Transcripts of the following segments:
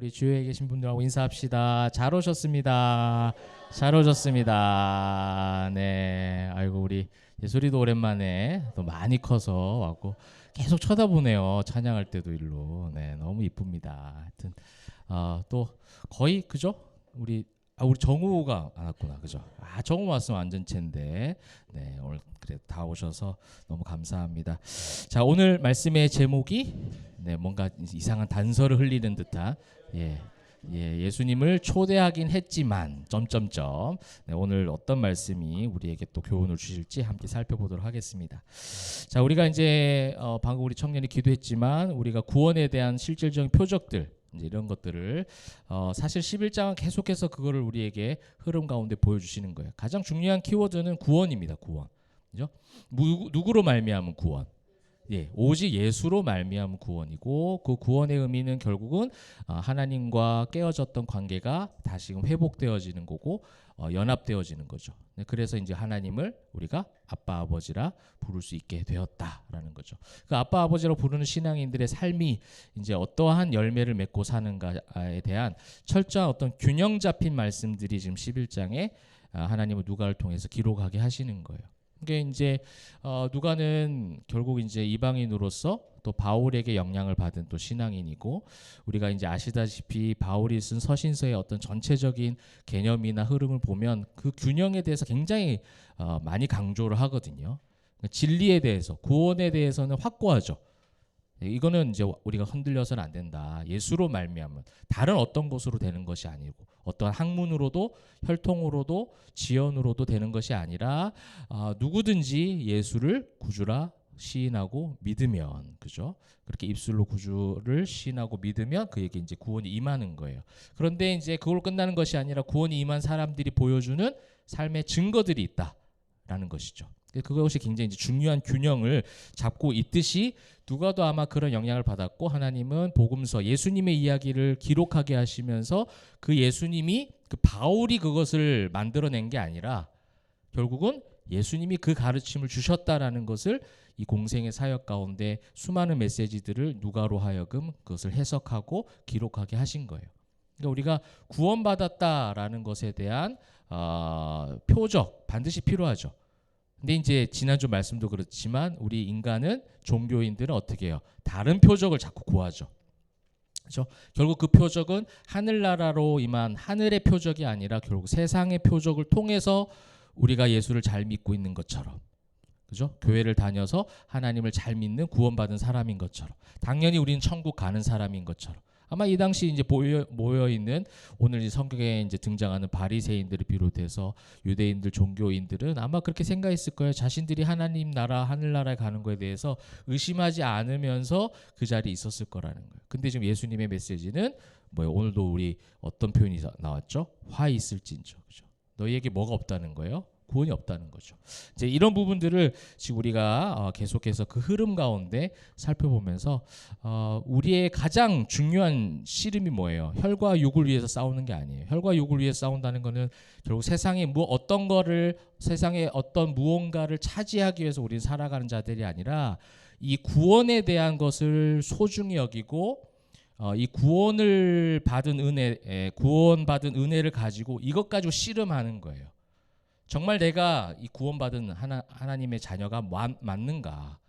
우리 주위에 계신 분들하고 인사합시다. 잘 오셨습니다. 잘 오셨습니다. 네, 아이고 우리 예솔이도 오랜만에 또 많이 커서 왔고 계속 쳐다보네요. 찬양할 때도 일로. 네, 너무 이쁩니다. 하여튼 또 거의 그죠? 우리 정우가 안 왔구나, 그죠? 정우 왔으면 완전체인데, 네 오늘 그래 다 오셔서 너무 감사합니다. 자, 오늘 말씀의 제목이 뭔가 이상한 단서를 흘리는 듯한 예수님을 초대하긴 했지만 점점점. 오늘 어떤 말씀이 우리에게 또 교훈을 주실지 함께 살펴보도록 하겠습니다. 자, 우리가 이제 방금 우리 청년이 기도했지만 우리가 구원에 대한 실질적인 표적들 이제 이런 것들을 사실 11장은 계속해서 그거를 우리에게 흐름 가운데 보여주시는 거예요. 가장 중요한 키워드는 구원입니다. 구원. 그죠? 누구로 말미암은 구원? 오직 예수로 말미암은 구원이고, 그 구원의 의미는 결국은 하나님과 깨어졌던 관계가 다시금 회복되어지는 거고 연합되어지는 거죠. 그래서 이제 하나님을 우리가 아빠 아버지라 부를 수 있게 되었다라는 거죠. 그 아빠 아버지로 부르는 신앙인들의 삶이 이제 어떠한 열매를 맺고 사는가에 대한 철저한 어떤 균형 잡힌 말씀들이 지금 11장에 하나님은 누가를 통해서 기록하게 하시는 거예요. 그게 이제 누가는 결국 이제 이방인으로서 또 바울에게 영향을 받은 또 신앙인이고, 우리가 이제 아시다시피 바울이 쓴 서신서의 어떤 전체적인 개념이나 흐름을 보면 그 균형에 대해서 굉장히 많이 강조를 하거든요. 진리에 대해서, 구원에 대해서는 확고하죠. 이거는 이제 우리가 흔들려서는 안 된다. 예수로 말미암은 다른 어떤 것으로 되는 것이 아니고, 어떤 학문으로도 혈통으로도 지연으로도 되는 것이 아니라 누구든지 예수를 구주라 시인하고 믿으면, 그죠? 그렇게 입술로 구주를 시인하고 믿으면 그에게 이제 구원이 임하는 거예요. 그런데 이제 그걸 끝나는 것이 아니라 구원이 임한 사람들이 보여주는 삶의 증거들이 있다라는 것이죠. 그것이 굉장히 이제 중요한 균형을 잡고 있듯이 누가도 아마 그런 영향을 받았고, 하나님은 복음서 예수님의 이야기를 기록하게 하시면서 그 예수님이 그 바울이 그것을 만들어낸 게 아니라 결국은 예수님이 그 가르침을 주셨다라는 것을 이 공생의 사역 가운데 수많은 메시지들을 누가로 하여금 그것을 해석하고 기록하게 하신 거예요. 그러니까 우리가 구원받았다라는 것에 대한 표적 반드시 필요하죠. 근데 이제 지난주 말씀도 그렇지만 우리 인간은, 종교인들은 어떻게 해요? 다른 표적을 자꾸 구하죠. 그렇죠? 결국 그 표적은 하늘나라로 임한 하늘의 표적이 아니라 결국 세상의 표적을 통해서 우리가 예수를 잘 믿고 있는 것처럼, 그죠? 교회를 다녀서 하나님을 잘 믿는 구원받은 사람인 것처럼, 당연히 우리는 천국 가는 사람인 것처럼, 아마 이 당시 이제 모여 있는 오늘 이 성경에 이제 등장하는 바리새인들을 비롯해서 유대인들, 종교인들은 아마 그렇게 생각했을 거예요. 자신들이 하나님 나라, 하늘나라에 가는 거에 대해서 의심하지 않으면서 그 자리에 있었을 거라는 거예요. 근데 지금 예수님의 메시지는 뭐예요? 오늘도 우리 어떤 표현이 나왔죠? 화 있을진저, 그죠? 너희에게 뭐가 없다는 거예요? 구원이 없다는 거죠. 이제 이런 부분들을 지금 우리가 계속해서 그 흐름 가운데 살펴보면서 우리의 가장 중요한 씨름이 뭐예요? 혈과 육을 위해서 싸우는 게 아니에요. 혈과 육을 위해서 싸운다는 거는 결국 세상에 어떤 거를, 세상에 어떤 무언가를 차지하기 위해서 우리는 살아가는 자들이 아니라 이 구원에 대한 것을 소중히 여기고 이 구원을 받은 구원받은 은혜를 가지고 이것 가지고 씨름하는 거예요. 정말 내가 이 구원받은 하나님의 자녀가 맞는가?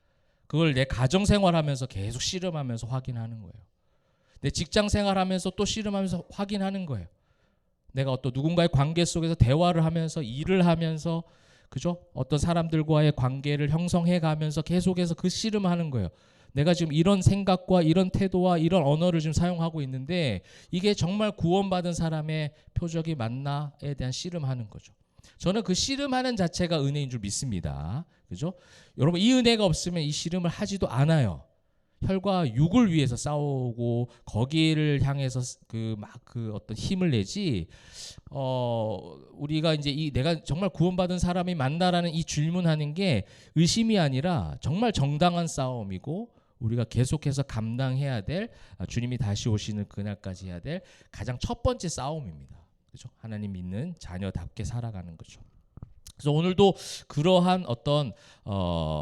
그걸 내 가정생활하면서 계속 씨름하면서 확인하는 거예요. 내 직장생활하면서 또 씨름하면서 확인하는 거예요. 내가 어떤 누군가의 관계 속에서 대화를 하면서, 일을 하면서, 그죠? 어떤 사람들과의 관계를 형성해 가면서 계속해서 그 씨름하는 거예요. 내가 지금 이런 생각과 이런 태도와 이런 언어를 지금 사용하고 있는데 이게 정말 구원받은 사람의 표적이 맞나에 대한 씨름하는 거죠. 저는 그 씨름하는 자체가 은혜인 줄 믿습니다. 그죠? 여러분, 이 은혜가 없으면 이 씨름을 하지도 않아요. 혈과 육을 위해서 싸우고 거기를 향해서 그 어떤 힘을 내지, 우리가 이제 내가 정말 구원받은 사람이 맞나라는 이 질문하는 게 의심이 아니라 정말 정당한 싸움이고, 우리가 계속해서 감당해야 될, 주님이 다시 오시는 그날까지 해야 될 가장 첫 번째 싸움입니다. 그렇죠? 하나님 믿는 자녀답게 살아가는 거죠. 그래서 오늘도 그러한 어떤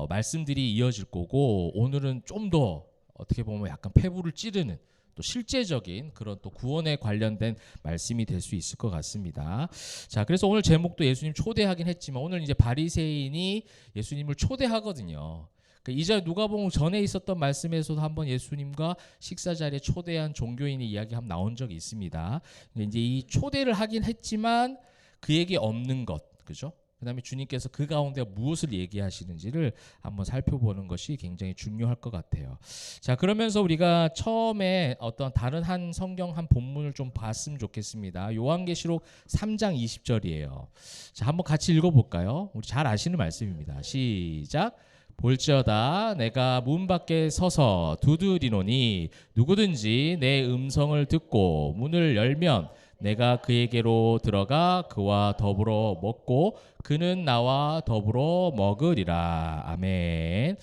말씀들이 이어질 거고, 오늘은 좀 더 어떻게 보면 약간 폐부를 찌르는 또 실제적인 그런 또 구원에 관련된 말씀이 될 수 있을 것 같습니다. 자, 그래서 오늘 제목도 예수님 초대하긴 했지만 오늘 이제 바리새인이 예수님을 초대하거든요. 그러니까 이제 누가복음 전에 있었던 말씀에서도 한번 예수님과 식사 자리에 초대한 종교인의 이야기 한번 나온 적이 있습니다. 이제 이 초대를 하긴 했지만 그에게 없는 것, 그죠? 그다음에 주님께서 그 가운데 무엇을 얘기하시는지를 한번 살펴보는 것이 굉장히 중요할 것 같아요. 자, 그러면서 우리가 처음에 어떤 다른 한 성경 한 본문을 좀 봤으면 좋겠습니다. 요한계시록 3장 20절이에요. 자, 한번 같이 읽어볼까요? 우리 잘 아시는 말씀입니다. 시작. 볼지어다 내가 문 밖에 서서 두드리노니 누구든지 내 음성을 듣고 문을 열면 내가 그에게로 들어가 그와 더불어 먹고 그는 나와 더불어 먹으리라. 아멘.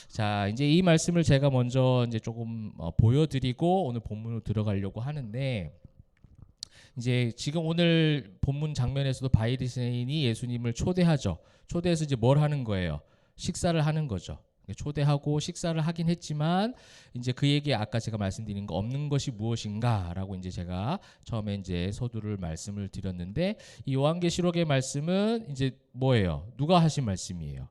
자, 이제 이 말씀을 제가 먼저 이제 조금 보여드리고 오늘 본문으로 들어가려고 하는데, 이제 지금 오늘 본문 장면에서도 바리새인이 예수님을 초대하죠. 초대해서 이제 뭘 하는 거예요? 식사를 하는 거죠. 초대하고 식사를 하긴 했지만 이제 그에게 아까 제가 말씀드린 거 없는 것이 무엇인가라고 이제 제가 처음에 이제 서두를 말씀을 드렸는데, 이 요한계시록의 말씀은 이제 뭐예요? 누가 하신 말씀이에요?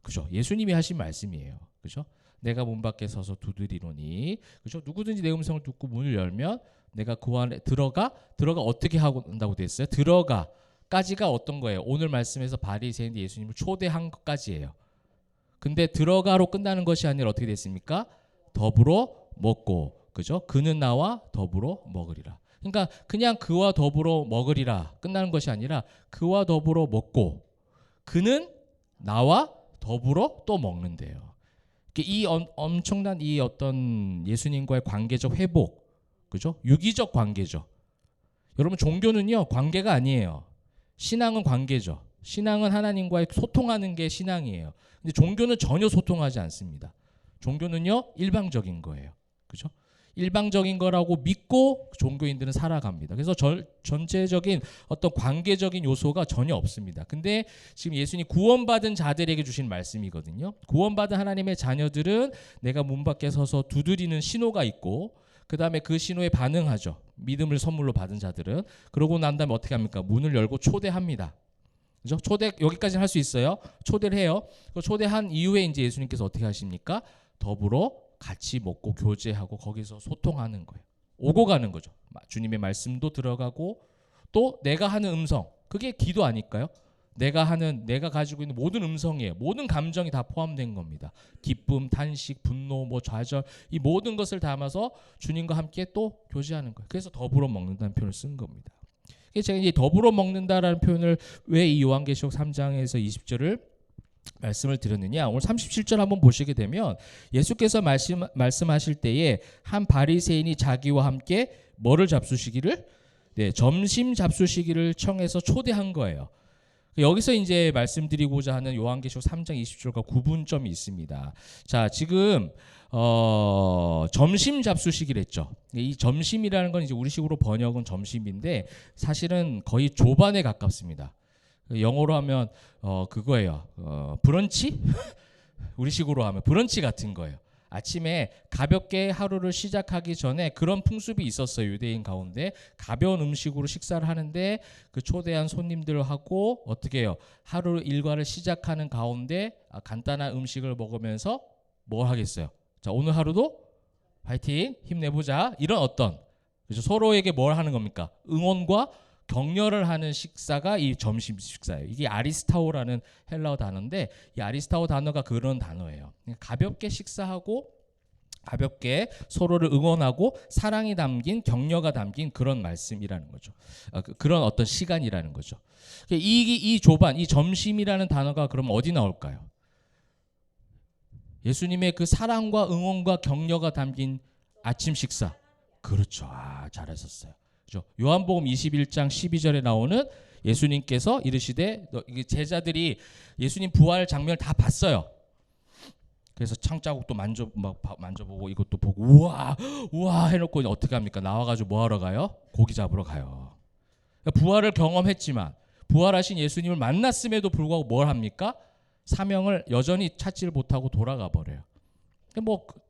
그죠? 예수님이 하신 말씀이에요. 그죠? 내가 문 밖에 서서 두드리노니, 그죠? 누구든지 내 음성을 듣고 문을 열면 내가 그 안에 들어가 어떻게 하고 한다고 됐어요? 들어가까지가 어떤 거예요? 오늘 말씀에서 바리새인이 예수님을 초대한 것까지예요. 근데 들어가로 끝나는 것이 아니라 어떻게 됐습니까? 더불어 먹고, 그죠? 그는 나와 더불어 먹으리라. 그러니까 그냥 그와 더불어 먹으리라 끝나는 것이 아니라 그와 더불어 먹고 그는 나와 더불어 또 먹는데요. 이 엄청난 이 어떤 예수님과의 관계적 회복, 그죠? 유기적 관계죠. 여러분, 종교는요 관계가 아니에요. 신앙은 관계죠. 신앙은 하나님과의 소통하는 게 신앙이에요. 근데 종교는 전혀 소통하지 않습니다. 종교는요 일방적인 거예요. 그죠? 일방적인 거라고 믿고 종교인들은 살아갑니다. 그래서 전체적인 어떤 관계적인 요소가 전혀 없습니다. 근데 지금 예수님이 구원받은 자들에게 주신 말씀이거든요. 구원받은 하나님의 자녀들은 내가 문 밖에 서서 두드리는 신호가 있고, 그 다음에 그 신호에 반응하죠. 믿음을 선물로 받은 자들은. 그러고 난 다음에 어떻게 합니까? 문을 열고 초대합니다. 그죠? 초대 여기까지는 할 수 있어요. 초대를 해요. 초대한 이후에 이제 예수님께서 어떻게 하십니까? 더불어 같이 먹고 교제하고 거기서 소통하는 거예요. 오고 가는 거죠. 주님의 말씀도 들어가고 또 내가 하는 음성, 그게 기도 아닐까요? 내가 가지고 있는 모든 음성이에요. 모든 감정이 다 포함된 겁니다. 기쁨, 탄식, 분노, 좌절, 이 모든 것을 담아서 주님과 함께 또 교제하는 거예요. 그래서 더불어 먹는다는 표현을 쓴 겁니다. 제가 이제 더불어 먹는다라는 표현을 왜 이 요한계시록 3장에서 20절을 말씀을 드렸느냐? 오늘 37절 한번 보시게 되면 예수께서 말씀하실 때에 한 바리새인이 자기와 함께 뭐를 잡수시기를? 네, 점심 잡수시기를 청해서 초대한 거예요. 여기서 이제 말씀드리고자 하는 요한계시록 3장 20절과 구분점이 있습니다. 자, 지금 점심 잡수시기를 했죠. 이 점심이라는 건 이제 우리식으로 번역은 점심인데 사실은 거의 조반에 가깝습니다. 영어로 하면 그거예요. 브런치? 우리식으로 하면 브런치 같은 거예요. 아침에 가볍게 하루를 시작하기 전에 그런 풍습이 있었어요. 유대인 가운데 가벼운 음식으로 식사를 하는데 그 초대한 손님들하고 어떻게 해요? 하루 일과를 시작하는 가운데 간단한 음식을 먹으면서 뭘 하겠어요? 자, 오늘 하루도 파이팅 힘내보자, 이런 어떤, 그래서 서로에게 뭘 하는 겁니까? 응원과 격려를 하는 식사가 이 점심 식사예요. 이게 아리스타오라는 헬라어 단어인데 이 아리스타오 단어가 그런 단어예요. 가볍게 식사하고 가볍게 서로를 응원하고 사랑이 담긴, 격려가 담긴 그런 말씀이라는 거죠. 그런 어떤 시간이라는 거죠. 이 조반, 이 점심이라는 단어가 그럼 어디 나올까요? 예수님의 그 사랑과 응원과 격려가 담긴 아침 식사. 그렇죠. 잘하셨어요. 그렇죠? 요한복음 21장 12절에 나오는 예수님께서 이르시되, 제자들이 예수님 부활 장면을 다 봤어요. 그래서 창자국도 만져보고 이것도 보고 우와 해놓고 어떻게 합니까? 나와가지고 뭐 하러 가요? 고기 잡으러 가요. 그러니까 부활을 경험했지만 부활하신 예수님을 만났음에도 불구하고 뭘 합니까? 사명을 여전히 찾지를 못하고 돌아가 버려요.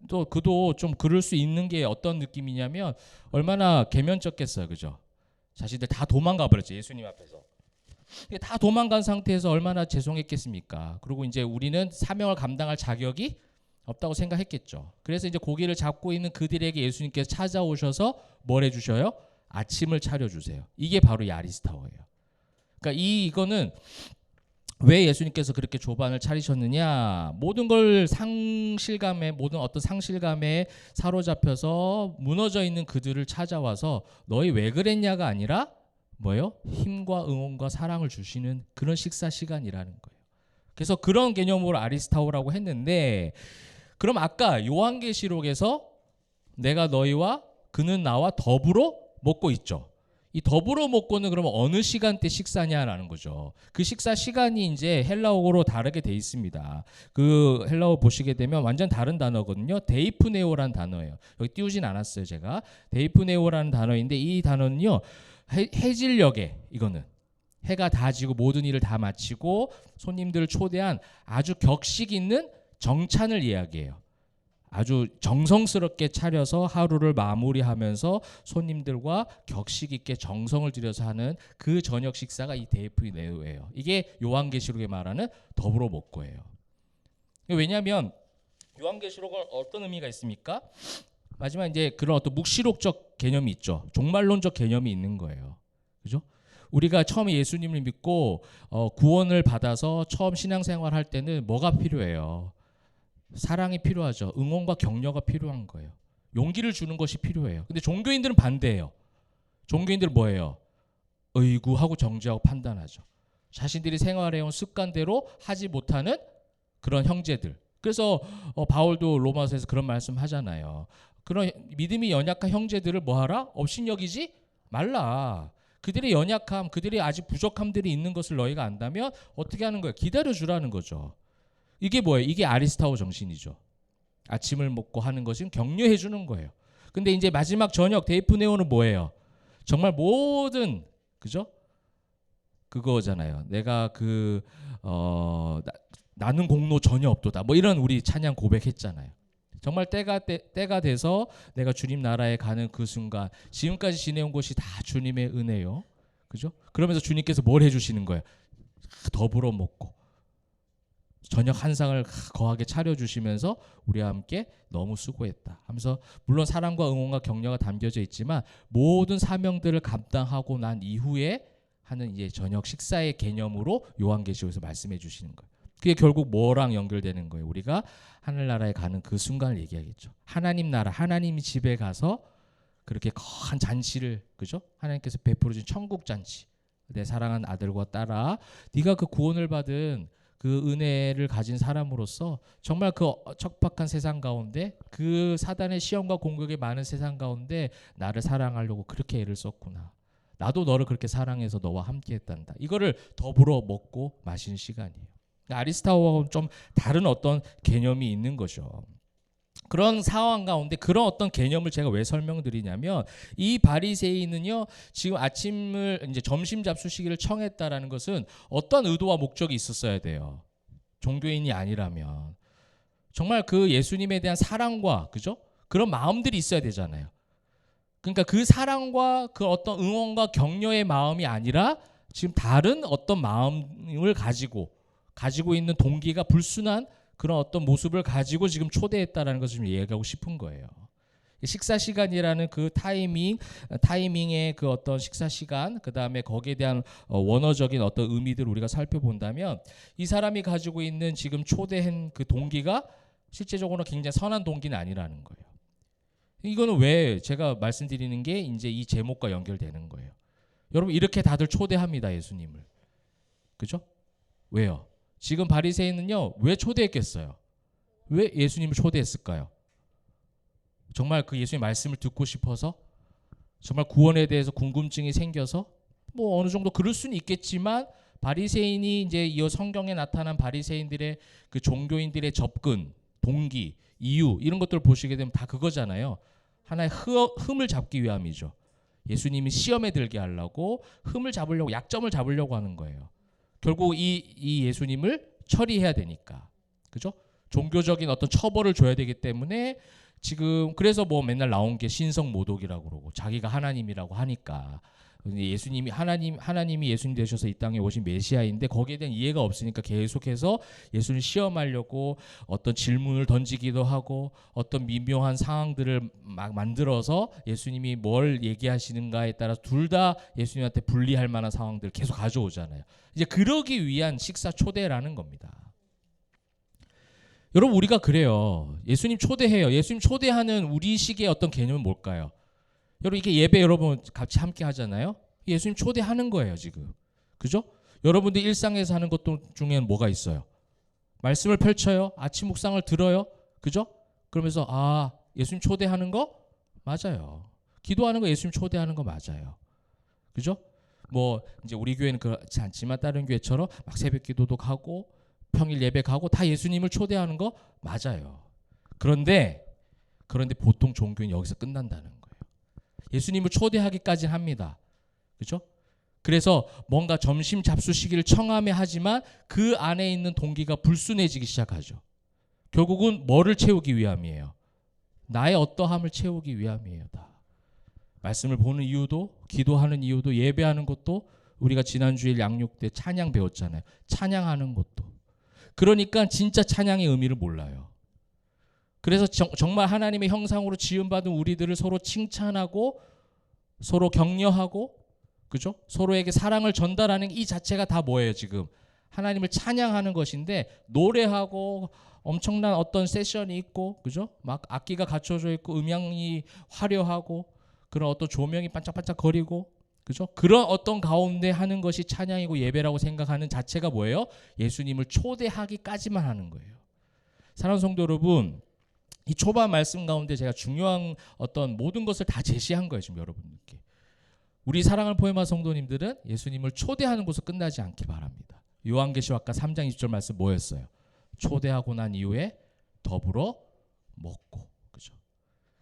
또 그도 좀 그럴 수 있는 게 어떤 느낌이냐면 얼마나 개면쩍겠어요, 그죠? 자신들 다 도망가 버렸죠, 예수님 앞에서. 다 도망간 상태에서 얼마나 죄송했겠습니까? 그리고 이제 우리는 사명을 감당할 자격이 없다고 생각했겠죠. 그래서 이제 고기를 잡고 있는 그들에게 예수님께서 찾아오셔서 뭘 해주셔요? 아침을 차려주세요. 이게 바로 이 아리스타워예요. 그러니까 이거는 왜 예수님께서 그렇게 조반을 차리셨느냐? 모든 걸 모든 어떤 상실감에 사로잡혀서 무너져 있는 그들을 찾아와서 너희 왜 그랬냐가 아니라 뭐예요? 힘과 응원과 사랑을 주시는 그런 식사 시간이라는 거예요. 그래서 그런 개념으로 아리스타오라고 했는데, 그럼 아까 요한계시록에서 내가 너희와 그는 나와 더불어 먹고 있죠. 이 더불어 먹고는 그러면 어느 시간대 식사냐라는 거죠. 그 식사 시간이 이제 헬라어로 다르게 돼 있습니다. 그 헬라어 보시게 되면 완전 다른 단어거든요. 데이프네오라는 단어예요. 여기 띄우진 않았어요, 제가. 데이프네오라는 단어인데 이 단어는요, 해질녘에, 이거는 해가 다 지고 모든 일을 다 마치고 손님들을 초대한 아주 격식 있는 정찬을 이야기해요. 아주 정성스럽게 차려서 하루를 마무리하면서 손님들과 격식 있게 정성을 들여서 하는 그 저녁 식사가 이 데이프네오예요. 이게 요한계시록에 말하는 더불어 먹고예요. 왜냐하면 요한계시록은 어떤 의미가 있습니까? 마지막 이제 그런 어떤 묵시록적 개념이 있죠. 종말론적 개념이 있는 거예요. 그죠? 우리가 처음에 예수님을 믿고 구원을 받아서 처음 신앙생활 할 때는 뭐가 필요해요? 사랑이 필요하죠. 응원과 격려가 필요한 거예요. 용기를 주는 것이 필요해요. 근데 종교인들은 반대예요. 종교인들은 뭐예요? 의구하고 정죄하고 판단하죠. 자신들이 생활해온 습관대로 하지 못하는 그런 형제들. 그래서 바울도 로마서에서 그런 말씀 하잖아요. 그런 믿음이 연약한 형제들을 뭐하라? 업신여기지 말라. 그들의 연약함, 그들의 아직 부족함들이 있는 것을 너희가 안다면 어떻게 하는 거예요? 기다려주라는 거죠. 이게 뭐예요? 이게 아리스타오 정신이죠. 아침을 먹고 하는 것은 격려해 주는 거예요. 근데 이제 마지막 저녁 데이프네오는 뭐예요? 정말 모든, 그죠? 그거잖아요. 내가 나는 공로 전혀 없도다. 뭐 이런 우리 찬양 고백했잖아요. 정말 때가 돼서 내가 주님 나라에 가는 그 순간, 지금까지 지내온 것이 다 주님의 은혜요. 그죠? 그러면서 주님께서 뭘 해주시는 거예요? 더불어 먹고 저녁 한 상을 거하게 차려주시면서 우리와 함께 너무 수고했다 하면서, 물론 사랑과 응원과 격려가 담겨져 있지만 모든 사명들을 감당하고 난 이후에 하는 이제 저녁 식사의 개념으로 요한계시록에서 말씀해 주시는 거예요. 그게 결국 뭐랑 연결되는 거예요? 우리가 하늘나라에 가는 그 순간을 얘기하겠죠. 하나님 나라, 하나님이 집에 가서 그렇게 거한 잔치를, 그죠? 하나님께서 베풀어 준 천국 잔치. 내 사랑하는 아들과 딸아, 네가 그 구원을 받은 그 은혜를 가진 사람으로서 정말 그 척박한 세상 가운데, 그 사단의 시험과 공격이 많은 세상 가운데 나를 사랑하려고 그렇게 애를 썼구나. 나도 너를 그렇게 사랑해서 너와 함께 했단다. 이거를 더불어 먹고 마시는 시간이에요. 아리스타오와 좀 다른 어떤 개념이 있는 거죠. 그런 상황 가운데 그런 어떤 개념을 제가 왜 설명드리냐면, 이 바리새인은요, 지금 아침을 이제 점심 잡수시기를 청했다라는 것은 어떤 의도와 목적이 있었어야 돼요. 종교인이 아니라면 정말 그 예수님에 대한 사랑과, 그죠? 그런 마음들이 있어야 되잖아요. 그러니까 그 사랑과 그 어떤 응원과 격려의 마음이 아니라 지금 다른 어떤 마음을 가지고 있는 동기가 불순한 그런 어떤 모습을 가지고 지금 초대했다라는 것을 좀 이해하고 싶은 거예요. 식사 시간이라는 그 타이밍의 그 어떤 식사 시간, 그 다음에 거기에 대한 원어적인 어떤 의미들을 우리가 살펴본다면, 이 사람이 가지고 있는 지금 초대한 그 동기가 실제적으로 굉장히 선한 동기는 아니라는 거예요. 이거는 왜 제가 말씀드리는 게 이제 이 제목과 연결되는 거예요. 여러분, 이렇게 다들 초대합니다, 예수님을. 그죠? 왜요? 지금 바리새인은요, 왜 초대했겠어요? 왜 예수님을 초대했을까요? 정말 그 예수님 말씀을 듣고 싶어서, 정말 구원에 대해서 궁금증이 생겨서, 뭐 어느 정도 그럴 수는 있겠지만, 바리새인이 이제 이 성경에 나타난 바리새인들의 그 종교인들의 접근, 동기, 이유, 이런 것들을 보시게 되면 다 그거잖아요. 하나의 흠을 잡기 위함이죠. 예수님이 시험에 들게 하려고, 흠을 잡으려고, 약점을 잡으려고 하는 거예요. 결국 이 예수님을 처리해야 되니까. 그죠? 종교적인 어떤 처벌을 줘야 되기 때문에 지금 그래서 뭐 맨날 나온 게 신성모독이라고 그러고 자기가 하나님이라고 하니까 예수님이 하나님이 예수님 되셔서 이 땅에 오신 메시아인데 거기에 대한 이해가 없으니까 계속해서 예수를 시험하려고 어떤 질문을 던지기도 하고 어떤 미묘한 상황들을 막 만들어서 예수님이 뭘 얘기하시는가에 따라서 둘 다 예수님한테 불리할 만한 상황들을 계속 가져오잖아요. 이제 그러기 위한 식사 초대라는 겁니다. 여러분 우리가 그래요. 예수님 초대해요. 예수님 초대하는 우리식의 어떤 개념은 뭘까요? 여러분 이게 예배 여러분 같이 함께 하잖아요. 예수님 초대하는 거예요 지금. 그죠? 여러분들 일상에서 하는 것 중에는 뭐가 있어요? 말씀을 펼쳐요. 아침 묵상을 들어요. 그죠? 그러면서 아 예수님 초대하는 거 맞아요. 기도하는 거 예수님 초대하는 거 맞아요. 그죠? 뭐 이제 우리 교회는 그렇지 않지만 다른 교회처럼 막 새벽 기도도 가고 평일 예배 가고 다 예수님을 초대하는 거 맞아요. 그런데 보통 종교는 여기서 끝난다는 거예요. 예수님을 초대하기까지는 합니다. 그렇죠? 그래서 뭔가 점심 잡수시기를 청하며 하지만 그 안에 있는 동기가 불순해지기 시작하죠. 결국은 뭐를 채우기 위함이에요? 나의 어떠함을 채우기 위함이에요. 다. 말씀을 보는 이유도 기도하는 이유도 예배하는 것도 우리가 지난주일 양육 때 찬양 배웠잖아요. 찬양하는 것도. 그러니까 진짜 찬양의 의미를 몰라요. 그래서 정말 하나님의 형상으로 지음받은 우리들을 서로 칭찬하고 서로 격려하고 그죠? 서로에게 사랑을 전달하는 이 자체가 다 뭐예요 지금? 하나님을 찬양하는 것인데 노래하고 엄청난 어떤 세션이 있고 그죠? 막 악기가 갖춰져 있고 음향이 화려하고 그런 어떤 조명이 반짝반짝 거리고 그죠? 그런 어떤 가운데 하는 것이 찬양이고 예배라고 생각하는 자체가 뭐예요? 예수님을 초대하기까지만 하는 거예요. 사랑하는 성도 여러분, 이 초반 말씀 가운데 제가 중요한 어떤 모든 것을 다 제시한 거예요. 지금 여러분께. 우리 사랑하는 포에마 성도님들은 예수님을 초대하는 것으로 끝나지 않기 바랍니다. 요한계시록가 3장 20절 말씀 뭐였어요? 초대하고 난 이후에 더불어 먹고 그죠?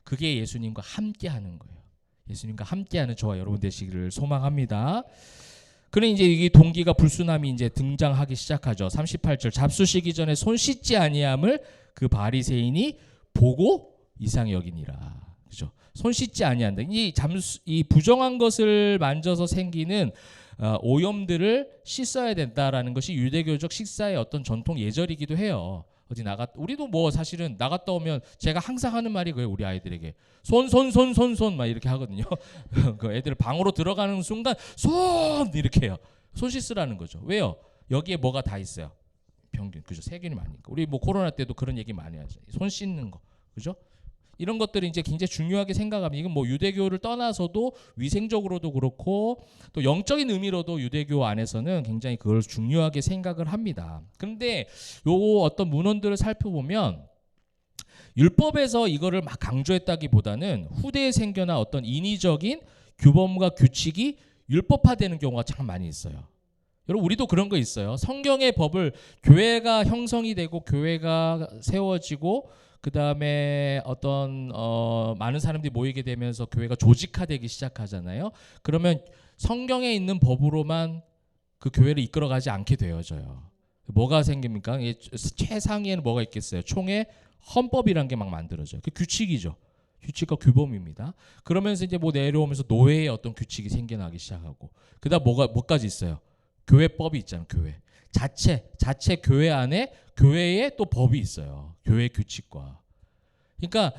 그게 예수님과 함께하는 거예요. 예수님과 함께하는 저와 여러분 되시기를 소망합니다. 그래 이제 이 동기가 불순함이 이제 등장하기 시작하죠. 38절 잡수시기 전에 손 씻지 아니함을 그 바리새인이 보고 이상히 여기니라. 그죠? 손 씻지 아니한다. 이 부정한 것을 만져서 생기는 오염들을 씻어야 된다라는 것이 유대교적 식사의 어떤 전통 예절이기도 해요. 어디 우리도 뭐 사실은 나갔다 오면 제가 항상 하는 말이 그래요. 우리 아이들에게 손 막 이렇게 하거든요. 그 애들 방으로 들어가는 순간 손 이렇게 해요. 손 씻으라는 거죠. 왜요? 여기에 뭐가 다 있어요. 병균 그죠? 세균이 많으니까. 우리 뭐 코로나 때도 그런 얘기 많이 하죠. 손 씻는 거 그죠? 이런 것들이 이제 굉장히 중요하게 생각합니다. 이건 뭐 유대교를 떠나서도 위생적으로도 그렇고 또 영적인 의미로도 유대교 안에서는 굉장히 그걸 중요하게 생각을 합니다. 그런데 요 어떤 문헌들을 살펴보면 율법에서 이거를 막 강조했다기보다는 후대에 생겨난 어떤 인위적인 규범과 규칙이 율법화되는 경우가 참 많이 있어요. 여러분 우리도 그런 거 있어요. 성경의 법을 교회가 형성이 되고 교회가 세워지고 그 다음에 어떤 많은 사람들이 모이게 되면서 교회가 조직화되기 시작하잖아요. 그러면 성경에 있는 법으로만 그 교회를 이끌어가지 않게 되어져요. 뭐가 생깁니까? 최상위에는 뭐가 있겠어요? 총회 헌법이란 게 막 만들어져요. 그 규칙이죠. 규칙과 규범입니다. 그러면서 이제 뭐 내려오면서 노예의 어떤 규칙이 생겨나기 시작하고 그다음 뭐까지 있어요? 교회법이 있잖아요. 교회 자체 교회 안에 교회에 또 법이 있어요. 교회 규칙과. 그러니까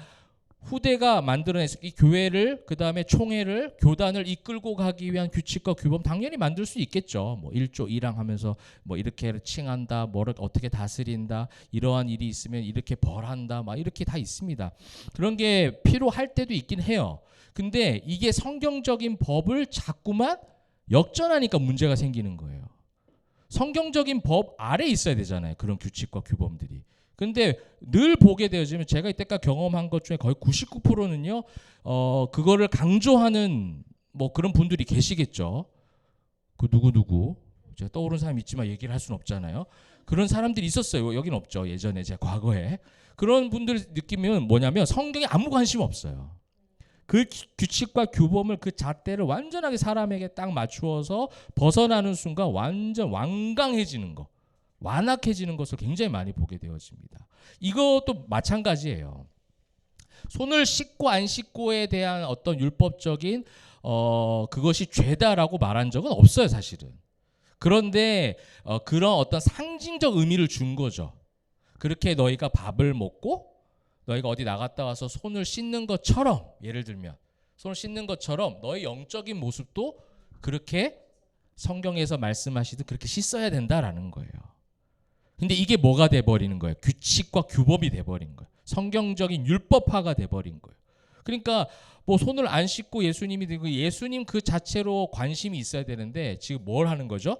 후대가 만들어낸 이 교회를 그 다음에 총회를 교단을 이끌고 가기 위한 규칙과 규범 당연히 만들 수 있겠죠. 뭐 1조 1항 하면서 뭐 이렇게 칭한다, 뭐를 어떻게 다스린다, 이러한 일이 있으면 이렇게 벌한다, 막 이렇게 다 있습니다. 그런 게 필요할 때도 있긴 해요. 근데 이게 성경적인 법을 자꾸만 역전하니까 문제가 생기는 거예요. 성경적인 법 아래 있어야 되잖아요. 그런 규칙과 규범들이. 근데 늘 보게 되어지면 제가 이때까지 경험한 것 중에 거의 99%는요. 그거를 강조하는 뭐 그런 분들이 계시겠죠. 그 누구 제가 떠오르는 사람이 있지만 얘기를 할 수는 없잖아요. 그런 사람들이 있었어요. 여긴 없죠. 예전에 제 과거에. 그런 분들 느끼면 뭐냐면 성경에 아무 관심 없어요. 그 규칙과 규범을 그 잣대를 완전하게 사람에게 딱 맞추어서 벗어나는 순간 완전 완강해지는 거. 완악해지는 것을 굉장히 많이 보게 되어집니다. 이것도 마찬가지예요. 손을 씻고 안 씻고에 대한 어떤 율법적인 그것이 죄다라고 말한 적은 없어요, 사실은. 그런데 그런 어떤 상징적 의미를 준 거죠. 그렇게 너희가 밥을 먹고 너희가 어디 나갔다 와서 손을 씻는 것처럼, 예를 들면 손을 씻는 것처럼 너희 영적인 모습도 그렇게 성경에서 말씀하시듯 그렇게 씻어야 된다라는 거예요. 근데 이게 뭐가 돼버리는 거예요? 규칙과 규범이 돼버린 거예요. 성경적인 율법화가 돼버린 거예요. 그러니까 뭐 손을 안 씻고 예수님이 되고 예수님 그 자체로 관심이 있어야 되는데 지금 뭘 하는 거죠?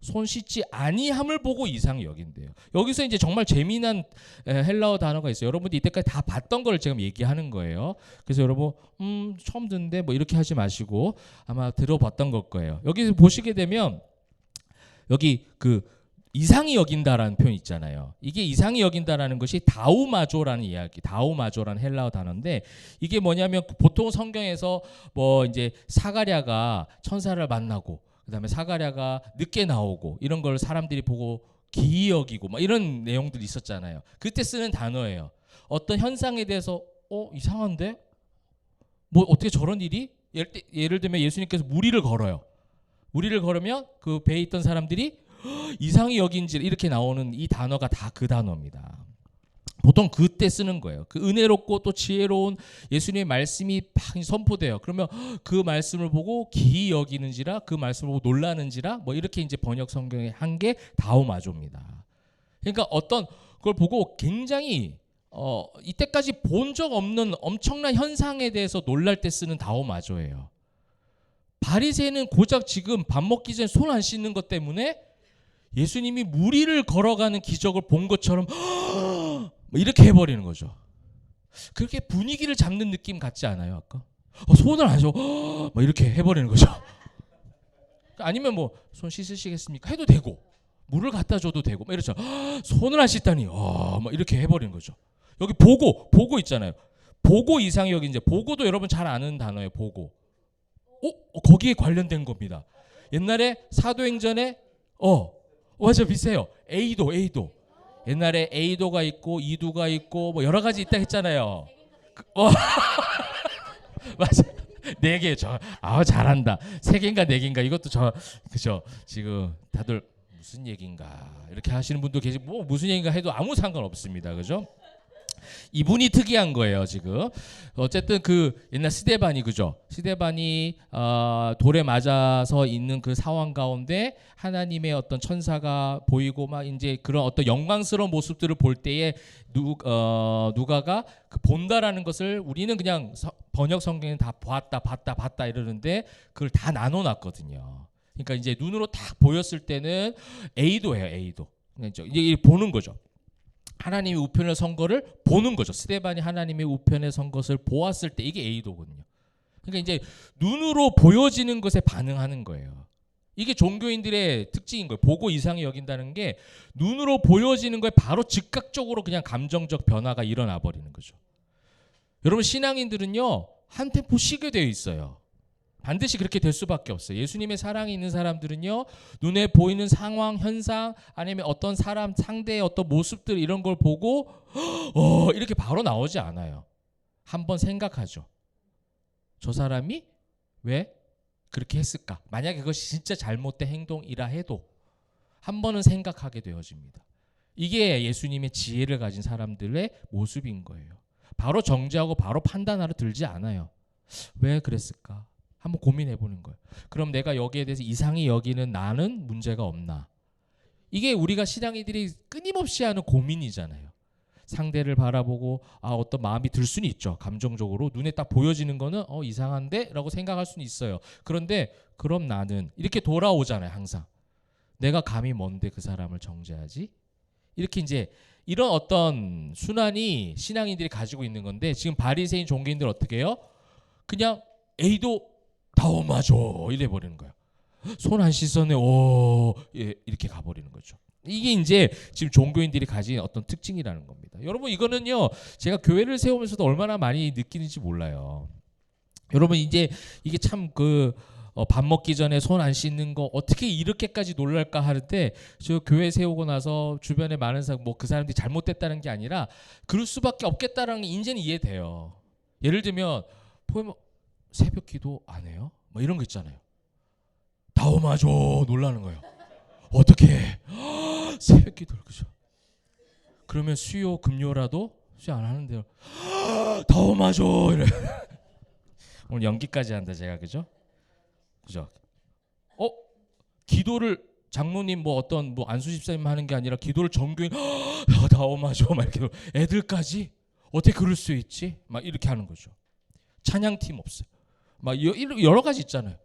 손 씻지 아니함을 보고 이상히 여긴대요. 여기서 이제 정말 재미난 헬라어 단어가 있어요. 여러분들이 이때까지 다 봤던 걸 지금 얘기하는 거예요. 그래서 여러분 처음 듣는데 뭐 이렇게 하지 마시고 아마 들어봤던 걸 거예요. 여기서 보시게 되면 여기 그 이상히 여긴다라는 표현 있잖아요. 이게 이상히 여긴다라는 것이 다우마조라는 이야기, 다우마조라는 헬라어 단어인데 이게 뭐냐면 보통 성경에서 뭐 이제 사가랴가 천사를 만나고 그다음에 사가랴가 늦게 나오고 이런 걸 사람들이 보고 기이 여기고 막 이런 내용들이 있었잖아요. 그때 쓰는 단어예요. 어떤 현상에 대해서 이상한데? 뭐 어떻게 저런 일이? 예를 들면 예수님께서 무리를 걸어요. 무리를 걸으면 그 배에 있던 사람들이 이상히 여긴지 이렇게 나오는 이 단어가 다 그 단어입니다. 보통 그때 쓰는 거예요. 그 은혜롭고 또 지혜로운 예수님의 말씀이 막 선포돼요. 그러면 그 말씀을 보고 기이 여기는지라 그 말씀을 보고 놀라는지라 뭐 이렇게 이제 번역 성경에 한 게 다우마조입니다. 그러니까 어떤 걸 보고 굉장히 이때까지 본 적 없는 엄청난 현상에 대해서 놀랄 때 쓰는 다우마조예요. 바리새인은 고작 지금 밥 먹기 전에 손 안 씻는 것 때문에 예수님이 무리를 걸어가는 기적을 본 것처럼 이렇게 해버리는 거죠. 그렇게 분위기를 잡는 느낌 같지 않아요? 아까 손을 안 줘, 막 이렇게 해버리는 거죠. 아니면 뭐 손 씻으시겠습니까? 해도 되고 물을 갖다 줘도 되고 막 이렇죠. 손을 안 씻다니, 막 이렇게 해버리는 거죠. 여기 보고 있잖아요. 보고 이상이 여기 이제 보고도 여러분 잘 아는 단어예요. 보고. 거기에 관련된 겁니다. 옛날에 사도행전에 맞아 비슷해요. A도 옛날에 A도가 있고 이도가 있고 뭐 여러 가지 있다 했잖아요. 맞아. 4개 잘한다. 3개인가 4개인가 이것도 그죠. 지금 다들 무슨 얘기인가 이렇게 하시는 분도 계시고 뭐 무슨 얘기인가 해도 아무 상관없습니다. 그죠? 이분이 특이한 거예요 지금. 어쨌든 그 옛날 스데반이 그죠. 스데반이 돌에 맞아서 있는 그 상황 가운데 하나님의 어떤 천사가 보이고 막 이제 그런 어떤 영광스러운 모습들을 볼 때에 누가가 그 본다라는 것을 우리는 그냥 번역 성경에 다 봤다 이러는데 그걸 다 나눠놨거든요. 그러니까 이제 눈으로 딱 보였을 때는 A도예요. A도. 이제 보는 거죠. 하나님의 우편에 선 거를 보는 거죠. 스데반이 하나님의 우편에 선 것을 보았을 때 이게 A도거든요. 그러니까 이제 눈으로 보여지는 것에 반응하는 거예요. 이게 종교인들의 특징인 거예요. 보고 이상히 여긴다는 게 눈으로 보여지는 거에 바로 즉각적으로 그냥 감정적 변화가 일어나 버리는 거죠. 여러분 신앙인들은요 한 템포 쉬게 되어 있어요. 반드시 그렇게 될 수밖에 없어요. 예수님의 사랑이 있는 사람들은요 눈에 보이는 상황, 현상 아니면 어떤 사람 상대의 어떤 모습들 이런 걸 보고 이렇게 바로 나오지 않아요. 한번 생각하죠. 저 사람이 왜 그렇게 했을까? 만약에 그것이 진짜 잘못된 행동이라 해도 한 번은 생각하게 되어집니다. 이게 예수님의 지혜를 가진 사람들의 모습인 거예요. 바로 정죄하고 바로 판단하러 들지 않아요. 왜 그랬을까? 한번 고민해 보는 거예요. 그럼 내가 여기에 대해서 이상히 여기는 나는 문제가 없나? 이게 우리가 신앙인들이 끊임없이 하는 고민이잖아요. 상대를 바라보고 어떤 마음이 들 수는 있죠. 감정적으로 눈에 딱 보여지는 거는 이상한데? 라고 생각할 수는 있어요. 그런데 그럼 나는 이렇게 돌아오잖아요. 항상. 내가 감히 뭔데 그 사람을 정죄하지? 이렇게 이제 이런 어떤 순환이 신앙인들이 가지고 있는 건데 지금 바리새인 종교인들 어떻게 해요? 그냥 A도 다오마죠 이래 버리는 거예요. 손 안 씻었네. 이렇게 가버리는 거죠. 이게 이제 지금 종교인들이 가진 어떤 특징이라는 겁니다. 여러분 이거는요 제가 교회를 세우면서도 얼마나 많이 느끼는지 몰라요. 여러분 이제 이게 참 밥 먹기 전에 손 안 씻는 거 어떻게 이렇게까지 놀랄까 하는데 저 교회 세우고 나서 주변에 많은 사람 뭐 그 사람들이 잘못됐다는 게 아니라 그럴 수밖에 없겠다라는 게 이제는 이해돼요. 예를 들면 보면 새벽 기도 안 해요? 뭐 이런 거 있잖아요. 다오마죠 놀라는 거예요. 어떻게 해? 새벽 기도를 그죠? 그러면 수요 금요라도 수요 안 하는데요. 다오마죠 이래. 오늘 연기까지 한다 제가 그죠? 그죠? 기도를 장로님 뭐 어떤 뭐 안수 집사님 하는 게 아니라 기도를 전교인 다오마죠 막 이렇게 애들까지 어떻게 그럴 수 있지? 막 이렇게 하는 거죠. 찬양팀 없어요. 막 여러 가지 있잖아요.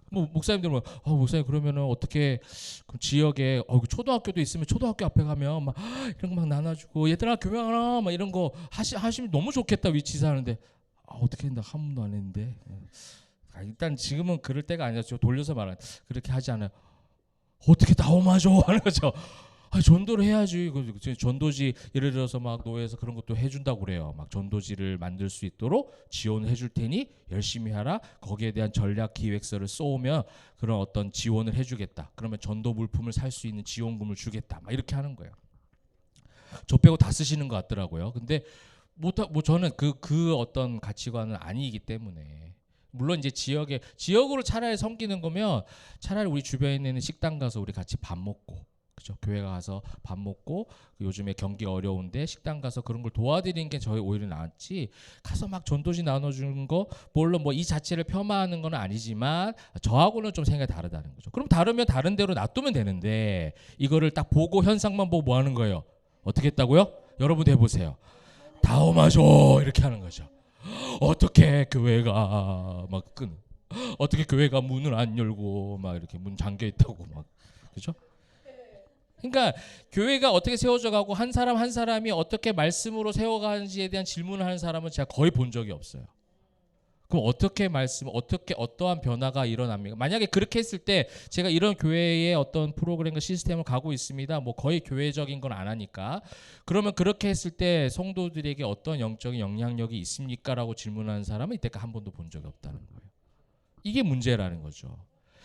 뭐 목사님들 뭐 목사님 그러면은 어떻게 그럼 지역에 초등학교도 있으면 초등학교 앞에 가면 막 이런 거 막 나눠주고 얘들아 교회 하나 막 이런 거 하시면 너무 좋겠다 위치에서 하는데 어떻게 한다 한 번도 안 했는데 일단 지금은 그럴 때가 아니죠. 돌려서 말하는 그렇게 하지 않아요. 어떻게 다오마죠 하는 거죠. 전도를 해야지. 전도지 예를 들어서 막 노예에서 그런 것도 해준다고 그래요. 막 전도지를 만들 수 있도록 지원을 해줄 테니 열심히 하라. 거기에 대한 전략 기획서를 써오면 그런 어떤 지원을 해주겠다. 그러면 전도 물품을 살 수 있는 지원금을 주겠다. 막 이렇게 하는 거예요. 저 빼고 다 쓰시는 것 같더라고요. 근데 뭐 저는 그 어떤 가치관은 아니기 때문에. 물론 이제 지역으로 차라리 섬기는 거면 차라리 우리 주변에 있는 식당 가서 우리 같이 밥 먹고 그죠? 교회 가서 밥 먹고 요즘에 경기가 어려운데 식당 가서 그런 걸 도와드리는 게 저희 오히려 낫지 가서 막 전도지 나눠주는 거 물론 뭐 이 자체를 폄하하는 건 아니지만 저하고는 좀 생각이 다르다는 거죠. 그럼 다르면 다른 대로 놔두면 되는데 이거를 딱 보고 현상만 보고 뭐 하는 거예요? 어떻게 했다고요? 여러분도 해보세요. 다오마죠 이렇게 하는 거죠. 어떻게 교회가 막 어떻게 교회가 문을 안 열고 막 이렇게 문 잠겨 있다고 막 그죠? 그러니까 교회가 어떻게 세워져 가고 한 사람 한 사람이 어떻게 말씀으로 세워가는지에 대한 질문을 하는 사람은 제가 거의 본 적이 없어요. 그럼 어떻게 어떠한 변화가 일어납니까? 만약에 그렇게 했을 때 제가 이런 교회의 어떤 프로그램과 시스템을 가고 있습니다. 뭐 거의 교회적인 건 안 하니까. 그러면 그렇게 했을 때 성도들에게 어떤 영적인 영향력이 있습니까? 라고 질문하는 사람은 이때까지 한 번도 본 적이 없다는 거예요. 이게 문제라는 거죠.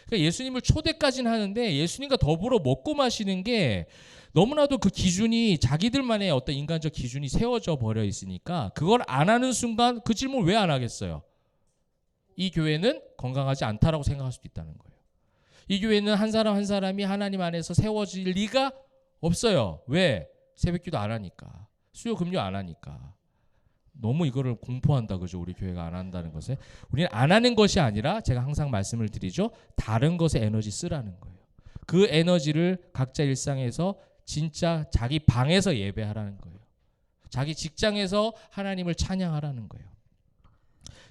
그러니까 예수님을 초대까지는 하는데 예수님과 더불어 먹고 마시는 게 너무나도 그 기준이 자기들만의 어떤 인간적 기준이 세워져 버려 있으니까 그걸 안 하는 순간 그 질문을 왜 안 하겠어요? 이 교회는 건강하지 않다라고 생각할 수도 있다는 거예요. 이 교회는 한 사람 한 사람이 하나님 안에서 세워질 리가 없어요. 왜? 새벽기도 안 하니까. 수요 금요 안 하니까. 너무 이거를 공포한다 그죠? 우리 교회가 안 한다는 것에. 우리는 안 하는 것이 아니라 제가 항상 말씀을 드리죠. 다른 것에 에너지 쓰라는 거예요. 그 에너지를 각자 일상에서 진짜 자기 방에서 예배하라는 거예요. 자기 직장에서 하나님을 찬양하라는 거예요.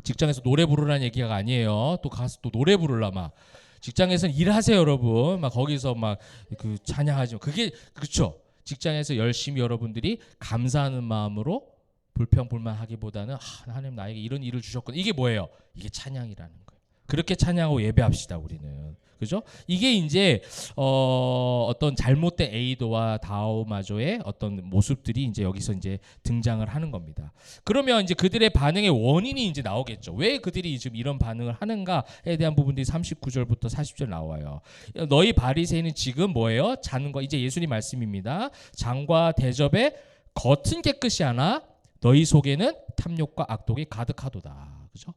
직장에서 노래 부르라는 얘기가 아니에요. 또 가서 또 노래 부르라 막. 직장에서는 일하세요, 여러분. 막 거기서 막 그 찬양하죠. 그게 그렇죠. 직장에서 열심히 여러분들이 감사하는 마음으로 불평불만하기보다는 하나님 나에게 이런 일을 주셨거든. 이게 뭐예요? 이게 찬양이라는 거예요. 그렇게 찬양하고 예배합시다, 우리는. 그죠? 이게 이제 어떤 잘못된 에이도와 다오마조의 어떤 모습들이 이제 여기서 이제 등장을 하는 겁니다. 그러면 이제 그들의 반응의 원인이 이제 나오겠죠. 왜 그들이 지금 이런 반응을 하는가에 대한 부분들이 39절부터 40절 나와요. 너희 바리새인은 지금 뭐예요? 잔과 이제 예수님 말씀입니다. 잔과 대접에 겉은 깨끗이 하나 너희 속에는 탐욕과 악독이 가득하도다. 그죠?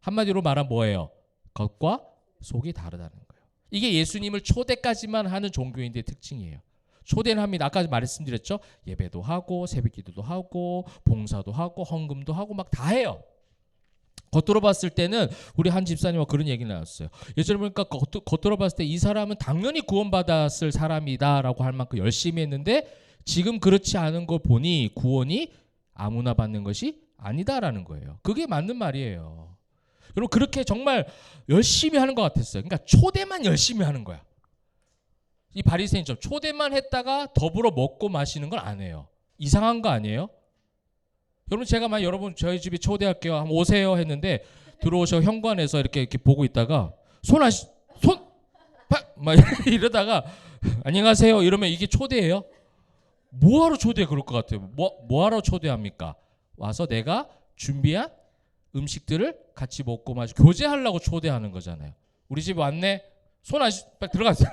한마디로 말하면 뭐예요? 겉과 속이 다르다는 거예요. 이게 예수님을 초대까지만 하는 종교인들의 특징이에요. 초대는 합니다. 아까 말씀드렸죠. 예배도 하고 새벽기도도 하고 봉사도 하고 헌금도 하고 막 다 해요. 겉으로 봤을 때는 우리 한 집사님과 그런 얘기를 나눴어요. 예전에 보니까 겉으로 봤을 때 이 사람은 당연히 구원받았을 사람이다라고 할 만큼 열심히 했는데 지금 그렇지 않은 걸 보니 구원이 아무나 받는 것이 아니다라는 거예요. 그게 맞는 말이에요. 여러분 그렇게 정말 열심히 하는 것 같았어요. 그러니까 초대만 열심히 하는 거야. 이 바리새인처럼 초대만 했다가 더불어 먹고 마시는 걸 안 해요. 이상한 거 아니에요? 여러분 제가 막 여러분 저희 집에 초대할게요. 한번 오세요 했는데 들어오셔 현관에서 이렇게 보고 있다가 막 이러다가 안녕하세요 이러면 이게 초대예요? 뭐하러 초대 그럴 것 같아요. 뭐하러 초대합니까? 와서 내가 준비한 음식들을 같이 먹고 마시고 교제하려고 초대하는 거잖아요. 우리 집 왔네. 손 안 빨리 들어가세요.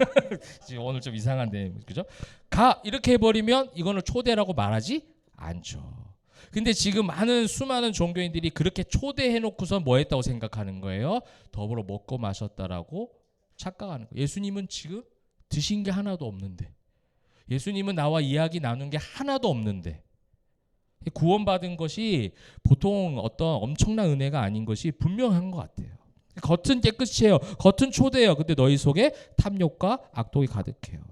지금 오늘 좀 이상한데, 그죠? 가 이렇게 해버리면 이거는 초대라고 말하지 않죠. 근데 지금 수많은 종교인들이 그렇게 초대해놓고서 뭐 했다고 생각하는 거예요? 더불어 먹고 마셨다라고 착각하는 거예요. 예수님은 지금 드신 게 하나도 없는데, 예수님은 나와 이야기 나눈 게 하나도 없는데, 구원받은 것이 보통 어떤 엄청난 은혜가 아닌 것이 분명한 것 같아요. 겉은 깨끗해요. 겉은 초대해요. 근데 너희 속에 탐욕과 악독이 가득해요.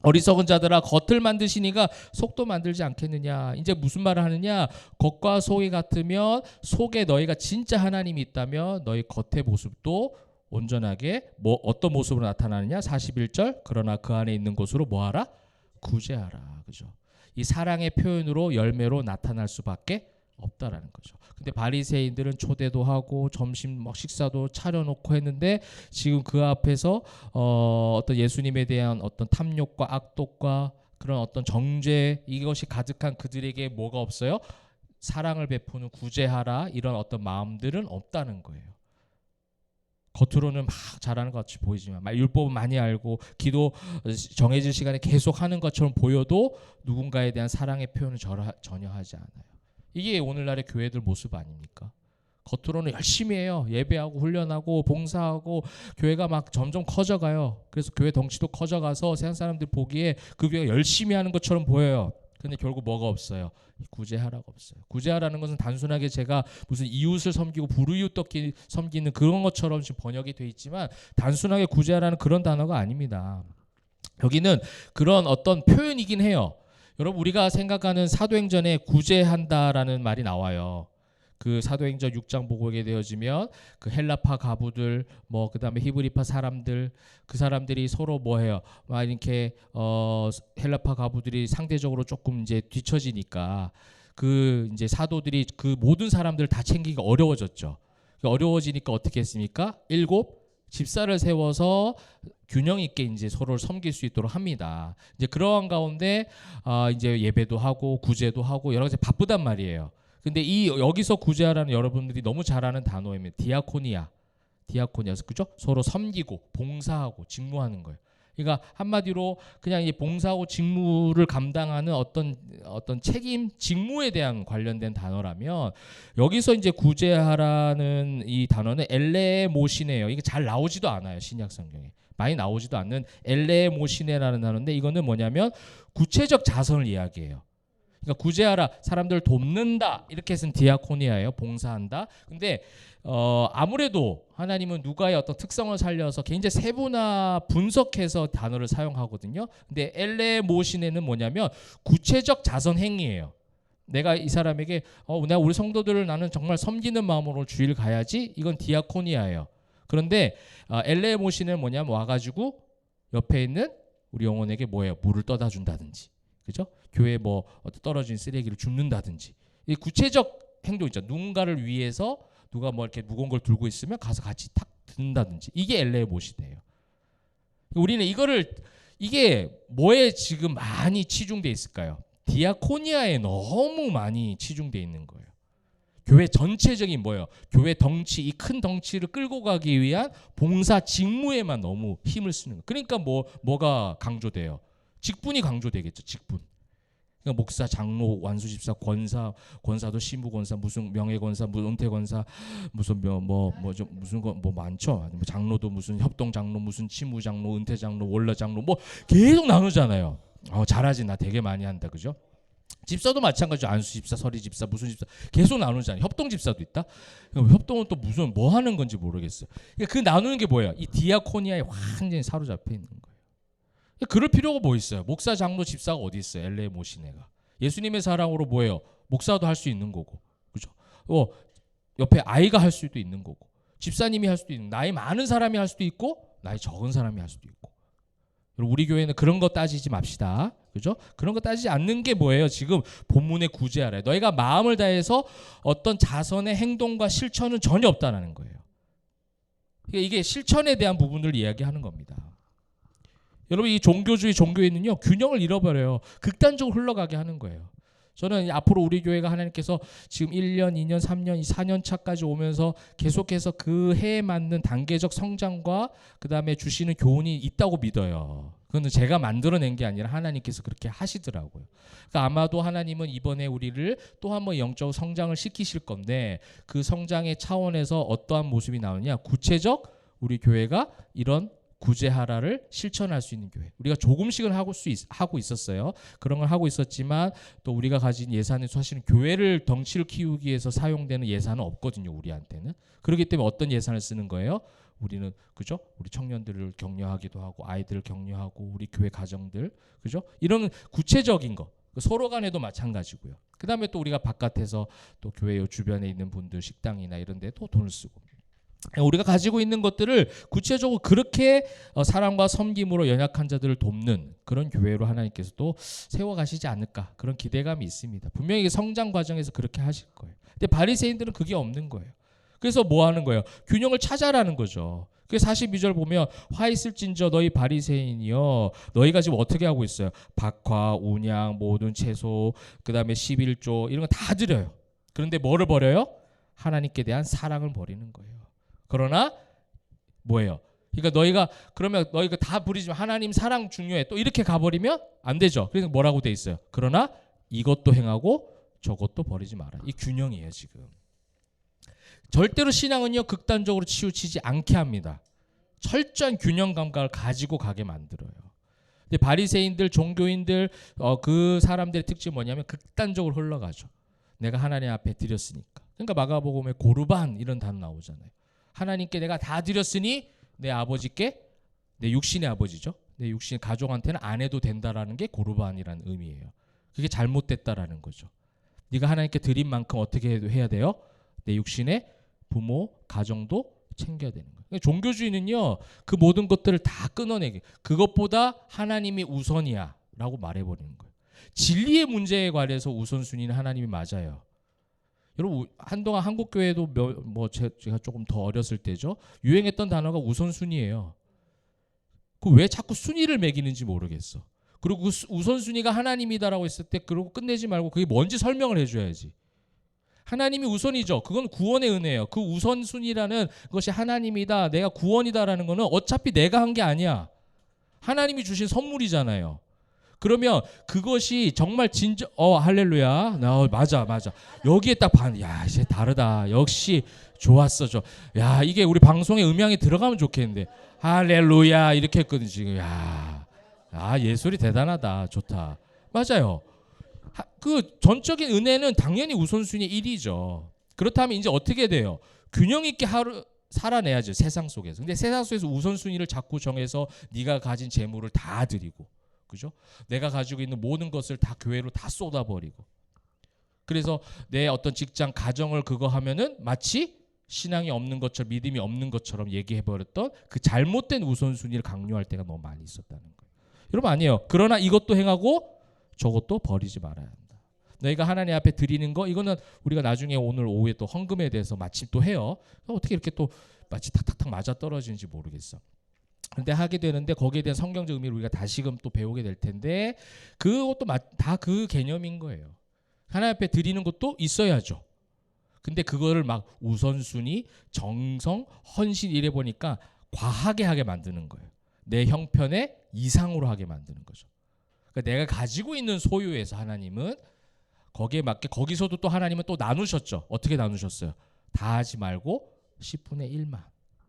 어리석은 자들아, 겉을 만드시니가 속도 만들지 않겠느냐. 이제 무슨 말을 하느냐? 겉과 속이 같으면 속에 너희가 진짜 하나님이 있다면 너희 겉의 모습도 온전하게 어떤 모습으로 나타나느냐? 41절. 그러나 그 안에 있는 것으로 뭐하라? 구제하라. 그죠? 이 사랑의 표현으로 열매로 나타날 수밖에 없다라는 거죠. 근데 바리새인들은 초대도 하고 점심 식사도 차려놓고 했는데 지금 그 앞에서 어떤 예수님에 대한 어떤 탐욕과 악독과 그런 어떤 정죄 이것이 가득한 그들에게 뭐가 없어요? 사랑을 베푸는 구제하라 이런 어떤 마음들은 없다는 거예요. 겉으로는 막 잘하는 것 같이 보이지만 율법은 많이 알고 기도 정해진 시간에 계속 하는 것처럼 보여도 누군가에 대한 사랑의 표현을 전혀 하지 않아요. 이게 오늘날의 교회들 모습 아닙니까? 겉으로는 열심히 해요. 예배하고 훈련하고 봉사하고 교회가 막 점점 커져가요. 그래서 교회 덩치도 커져가서 세상 사람들 보기에 그 교회가 열심히 하는 것처럼 보여요. 근데 결국 뭐가 없어요? 구제하라가 없어요. 구제하라는 것은 단순하게 제가 무슨 이웃을 섬기고 불이웃 섬기는 그런 것처럼 지금 번역이 돼 있지만 단순하게 구제하라는 그런 단어가 아닙니다. 여기는 그런 어떤 표현이긴 해요. 여러분 우리가 생각하는 사도행전에 구제한다라는 말이 나와요. 그 사도행전 6장 보게 되어지면 그 헬라파 가부들 그다음에 히브리파 사람들 그 사람들이 서로 뭐해요? 막 이렇게 헬라파 가부들이 상대적으로 조금 이제 뒤처지니까 그 이제 사도들이 그 모든 사람들을 다 챙기기가 어려워졌죠. 어려워지니까 어떻게 했습니까? 7 집사를 세워서 균형 있게 이제 서로를 섬길 수 있도록 합니다. 이제 그러한 가운데 이제 예배도 하고 구제도 하고 여러 가지 바쁘단 말이에요. 근데 여기서 구제하라는 여러분들이 너무 잘 아는 단어입니다. 디아코니아, 그죠? 서로 섬기고 봉사하고 직무하는 거예요. 그러니까 한마디로 그냥 이 봉사하고 직무를 감당하는 어떤 책임, 직무에 대한 관련된 단어라면 여기서 이제 구제하라는 이 단어는 엘레모시네예요. 이게 잘 나오지도 않아요. 신약 성경에. 많이 나오지도 않는 엘레모시네라는 단어인데 이거는 뭐냐면 구체적 자선을 이야기해요. 그러니까 구제하라, 사람들을 돕는다 이렇게 해서 디아코니아예요. 봉사한다. 근데 아무래도 하나님은 누가의 어떤 특성을 살려서 굉장히 세분화 분석해서 단어를 사용하거든요. 근데 엘레모시네는 뭐냐면 구체적 자선 행위예요. 내가 이 사람에게 내가 우리 성도들을 나는 정말 섬기는 마음으로 주일 가야지. 이건 디아코니아예요. 그런데 엘레모시네는 뭐냐면 와가지고 옆에 있는 우리 영혼에게 뭐예요? 물을 떠다 준다든지. 그죠? 교회에 떨어진 쓰레기를 줍는다든지 이 구체적 행동 있죠. 누군가를 위해서 누가 이렇게 무거운 걸 들고 있으면 가서 같이 탁 듣는다든지 이게 엘레모시네예요. 우리는 이게 뭐에 지금 많이 치중돼 있을까요? 디아코니아에 너무 많이 치중돼 있는 거예요. 교회 전체적인 뭐예요? 교회 덩치, 이 큰 덩치를 끌고 가기 위한 봉사 직무에만 너무 힘을 쓰는 거예요. 그러니까 뭐가 강조돼요? 직분이 강조되겠죠. 직분. 그러니까 목사, 장로, 완수집사, 권사도 시무권사, 무슨 명예권사, 무슨 은퇴권사, 무슨 무슨 거 많죠. 장로도 무슨 협동장로, 무슨 치무장로, 은퇴장로, 원로장로 계속 나누잖아요. 잘하지 나 되게 많이 한다, 그죠? 집사도 마찬가지죠. 안수집사, 서리집사, 무슨 집사 계속 나누잖아요. 협동집사도 있다. 협동은 또 무슨 뭐 하는 건지 모르겠어요. 그러니까 그 나누는 게 뭐예요? 이 디아코니아에 완전히 사로잡혀 있는 거예요. 그럴 필요가 뭐 있어요? 목사, 장로, 집사가 어디 있어요? 엘레모시네가. 예수님의 사랑으로 뭐예요? 목사도 할 수 있는 거고, 그죠? 옆에 아이가 할 수도 있는 거고, 집사님이 할 수도 있는, 나이 많은 사람이 할 수도 있고, 나이 적은 사람이 할 수도 있고. 우리 교회는 그런 거 따지지 맙시다, 그죠? 그런 거 따지지 않는 게 뭐예요? 지금 본문에 구제하라. 너희가 마음을 다해서 어떤 자선의 행동과 실천은 전혀 없다라는 거예요. 이게 실천에 대한 부분을 이야기하는 겁니다. 여러분 이 종교주의 종교에는요 균형을 잃어버려요. 극단적으로 흘러가게 하는 거예요. 저는 앞으로 우리 교회가 하나님께서 지금 1년, 2년, 3년, 4년 차까지 오면서 계속해서 그 해에 맞는 단계적 성장과 그 다음에 주시는 교훈이 있다고 믿어요. 그건 제가 만들어낸 게 아니라 하나님께서 그렇게 하시더라고요. 그러니까 아마도 하나님은 이번에 우리를 또 한 번 영적 성장을 시키실 건데 그 성장의 차원에서 어떠한 모습이 나오냐, 구체적 우리 교회가 이런 구제하라를 실천할 수 있는 교회. 우리가 조금씩은 하고 있었어요. 그런 걸 하고 있었지만 또 우리가 가진 예산은 사실은 교회를 덩치를 키우기 위해서 사용되는 예산은 없거든요. 우리한테는. 그렇기 때문에 어떤 예산을 쓰는 거예요? 우리는 그죠? 우리 청년들을 격려하기도 하고 아이들을 격려하고 우리 교회 가정들 그죠? 이런 구체적인 거. 서로 간에도 마찬가지고요. 그다음에 또 우리가 바깥에서 또 교회 주변에 있는 분들 식당이나 이런 데 또 돈을 쓰고 우리가 가지고 있는 것들을 구체적으로 그렇게 사랑과 섬김으로 연약한 자들을 돕는 그런 교회로 하나님께서 또 세워가시지 않을까 그런 기대감이 있습니다. 분명히 성장 과정에서 그렇게 하실 거예요. 근데 바리새인들은 그게 없는 거예요. 그래서 뭐 하는 거예요? 균형을 찾아라는 거죠. 그래서 42절 보면 화 있을진저 너희 바리새인이여 너희가 지금 어떻게 하고 있어요? 박화, 운양, 모든 채소, 그 다음에 11조 이런 거 다 드려요. 그런데 뭐를 버려요? 하나님께 대한 사랑을 버리는 거예요. 그러나 뭐예요? 그러니까 너희가 다 부리지만 하나님 사랑 중요해. 또 이렇게 가버리면 안 되죠. 그래서 뭐라고 돼 있어요? 그러나 이것도 행하고 저것도 버리지 마라. 이 균형이에요 지금. 절대로 신앙은요 극단적으로 치우치지 않게 합니다. 철저한 균형 감각을 가지고 가게 만들어요. 근데 바리새인들, 종교인들 그 사람들의 특징이 뭐냐면 극단적으로 흘러가죠. 내가 하나님 앞에 드렸으니까. 그러니까 마가복음에 고르반 이런 단어 나오잖아요. 하나님께 내가 다 드렸으니 내 아버지께 내 육신의 아버지죠. 내 육신의 가족한테는 안 해도 된다라는 게 고르반이라는 의미예요. 그게 잘못됐다라는 거죠. 네가 하나님께 드린 만큼 어떻게 해야 돼요? 내 육신의 부모, 가정도 챙겨야 되는 거예요. 그러니까 종교주의는요. 그 모든 것들을 다 끊어내게 그것보다 하나님이 우선이야 라고 말해버리는 거예요. 진리의 문제에 관해서 우선순위는 하나님이 맞아요. 여러분 한동안 한국교회도 제가 조금 더 어렸을 때죠. 유행했던 단어가 우선순위예요. 그 왜 자꾸 순위를 매기는지 모르겠어. 그리고 그 우선순위가 하나님이다라고 했을 때 그러고 끝내지 말고 그게 뭔지 설명을 해줘야지. 하나님이 우선이죠. 그건 구원의 은혜예요. 그 우선순위라는 것이 하나님이다, 내가 구원이다라는 거는 어차피 내가 한 게 아니야. 하나님이 주신 선물이잖아요. 그러면 그것이 정말 할렐루야. 맞아. 여기에 딱 야, 이제 다르다. 역시 좋았어. 야, 이게 우리 방송에 음향이 들어가면 좋겠는데. 할렐루야. 이렇게 했거든, 지금. 야, 예술이 대단하다. 좋다. 맞아요. 그 전적인 은혜는 당연히 우선순위 1위죠. 그렇다면 이제 어떻게 돼요? 균형 있게 살아내야죠. 세상 속에서. 근데 세상 속에서 우선순위를 자꾸 정해서 네가 가진 재물을 다 드리고 그죠? 내가 가지고 있는 모든 것을 다 교회로 다 쏟아버리고 그래서 내 어떤 직장, 가정을 그거 하면은 마치 신앙이 없는 것처럼 믿음이 없는 것처럼 얘기해버렸던 그 잘못된 우선순위를 강요할 때가 너무 많이 있었다는 거예요. 여러분 아니에요. 그러나 이것도 행하고 저것도 버리지 말아야 한다. 너희가 하나님 앞에 드리는 거 이거는 우리가 나중에 오늘 오후에 또 헌금에 대해서 마침 또 해요. 어떻게 이렇게 또 마치 탁탁탁 맞아 떨어지는지 모르겠어. 근데 하게 되는데 거기에 대한 성경적 의미를 우리가 다시금 또 배우게 될 텐데 그것도 다 그 개념인 거예요. 하나님 앞에 드리는 것도 있어야죠. 근데 그거를 막 우선순위, 정성, 헌신 이래 보니까 과하게 하게 만드는 거예요. 내 형편의 이상으로 하게 만드는 거죠. 그러니까 내가 가지고 있는 소유에서 하나님은 거기에 맞게 거기서도 또 하나님은 또 나누셨죠. 어떻게 나누셨어요? 다 하지 말고 10분의 1만.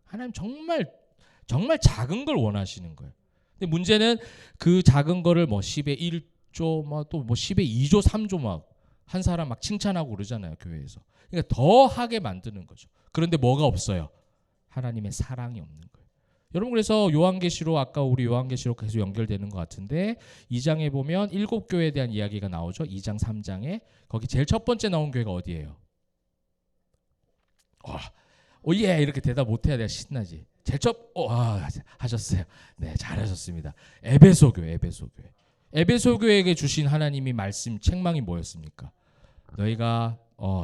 하나님 정말 작은 걸 원하시는 거예요. 근데 문제는 그 작은 거를 10의 1조 또 10의 2조 3조 한 사람 막 칭찬하고 그러잖아요. 교회에서. 그러니까 더 하게 만드는 거죠. 그런데 뭐가 없어요? 하나님의 사랑이 없는 거예요. 여러분 그래서 요한계시록 아까 우리 요한계시록 계속 연결되는 것 같은데 2장에 보면 7교회에 대한 이야기가 나오죠. 2장 3장에 거기 제일 첫 번째 나온 교회가 어디예요? 오예 이렇게 대답 못해야 내가 신나지. 제일 첫 하셨어요. 네 잘하셨습니다. 에베소 교회. 에베소 교회에게 주신 하나님이 말씀 책망이 뭐였습니까? 너희가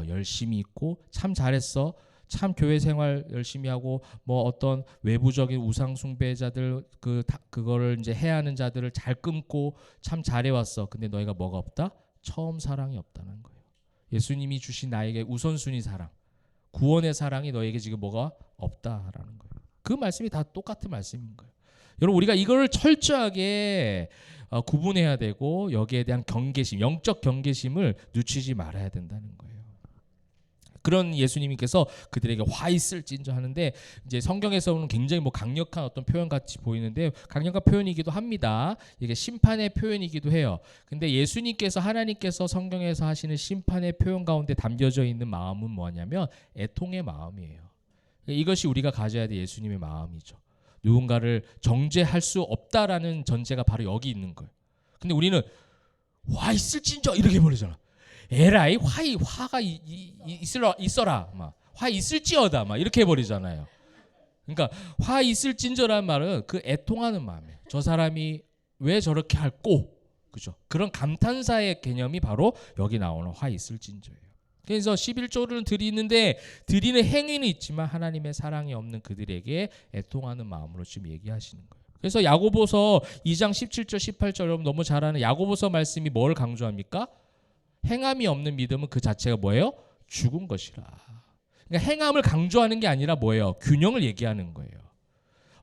열심히 있고 참 잘했어. 참 교회 생활 열심히 하고 어떤 외부적인 우상 숭배자들 그거를 이제 해야 하는 자들을 잘 끊고 참 잘해왔어. 근데 너희가 뭐가 없다? 처음 사랑이 없다는 거예요. 예수님이 주신 나에게 우선순위 사랑, 구원의 사랑이 너에게 지금 뭐가 없다라는 거예요. 그 말씀이 다 똑같은 말씀인 거예요. 여러분 우리가 이걸 철저하게 구분해야 되고 여기에 대한 경계심, 영적 경계심을 늦추지 말아야 된다는 거예요. 그런 예수님께서 그들에게 화 있을진저 하는데 이제 성경에서는 굉장히 뭐 강력한 어떤 표현 같이 보이는데 강력한 표현이기도 합니다. 이게 심판의 표현이기도 해요. 근데 예수님께서 하나님께서 성경에서 하시는 심판의 표현 가운데 담겨져 있는 마음은 뭐냐면 애통의 마음이에요. 이것이 우리가 가져야 될 예수님의 마음이죠. 누군가를 정죄할 수 없다라는 전제가 바로 여기 있는 거예요. 근데 우리는 화 있을진저 이렇게 버리잖아. 에라이 화가 있어라 막 화 있을지어다 막 이렇게 해버리잖아요. 그러니까 화 있을진저라는 말은 그 애통하는 마음이에요. 저 사람이 왜 저렇게 할꼬, 그죠? 그런 감탄사의 개념이 바로 여기 나오는 화 있을진저예요. 그래서 11조를 드리는데 드리는 행위는 있지만 하나님의 사랑이 없는 그들에게 애통하는 마음으로 지금 얘기하시는 거예요. 그래서 야고보서 2장 17절 18절 여러분 너무 잘 아는 야고보서 말씀이 뭘 강조합니까? 행함이 없는 믿음은 그 자체가 뭐예요? 죽은 것이라. 그러니까 행함을 강조하는 게 아니라 뭐예요? 균형을 얘기하는 거예요.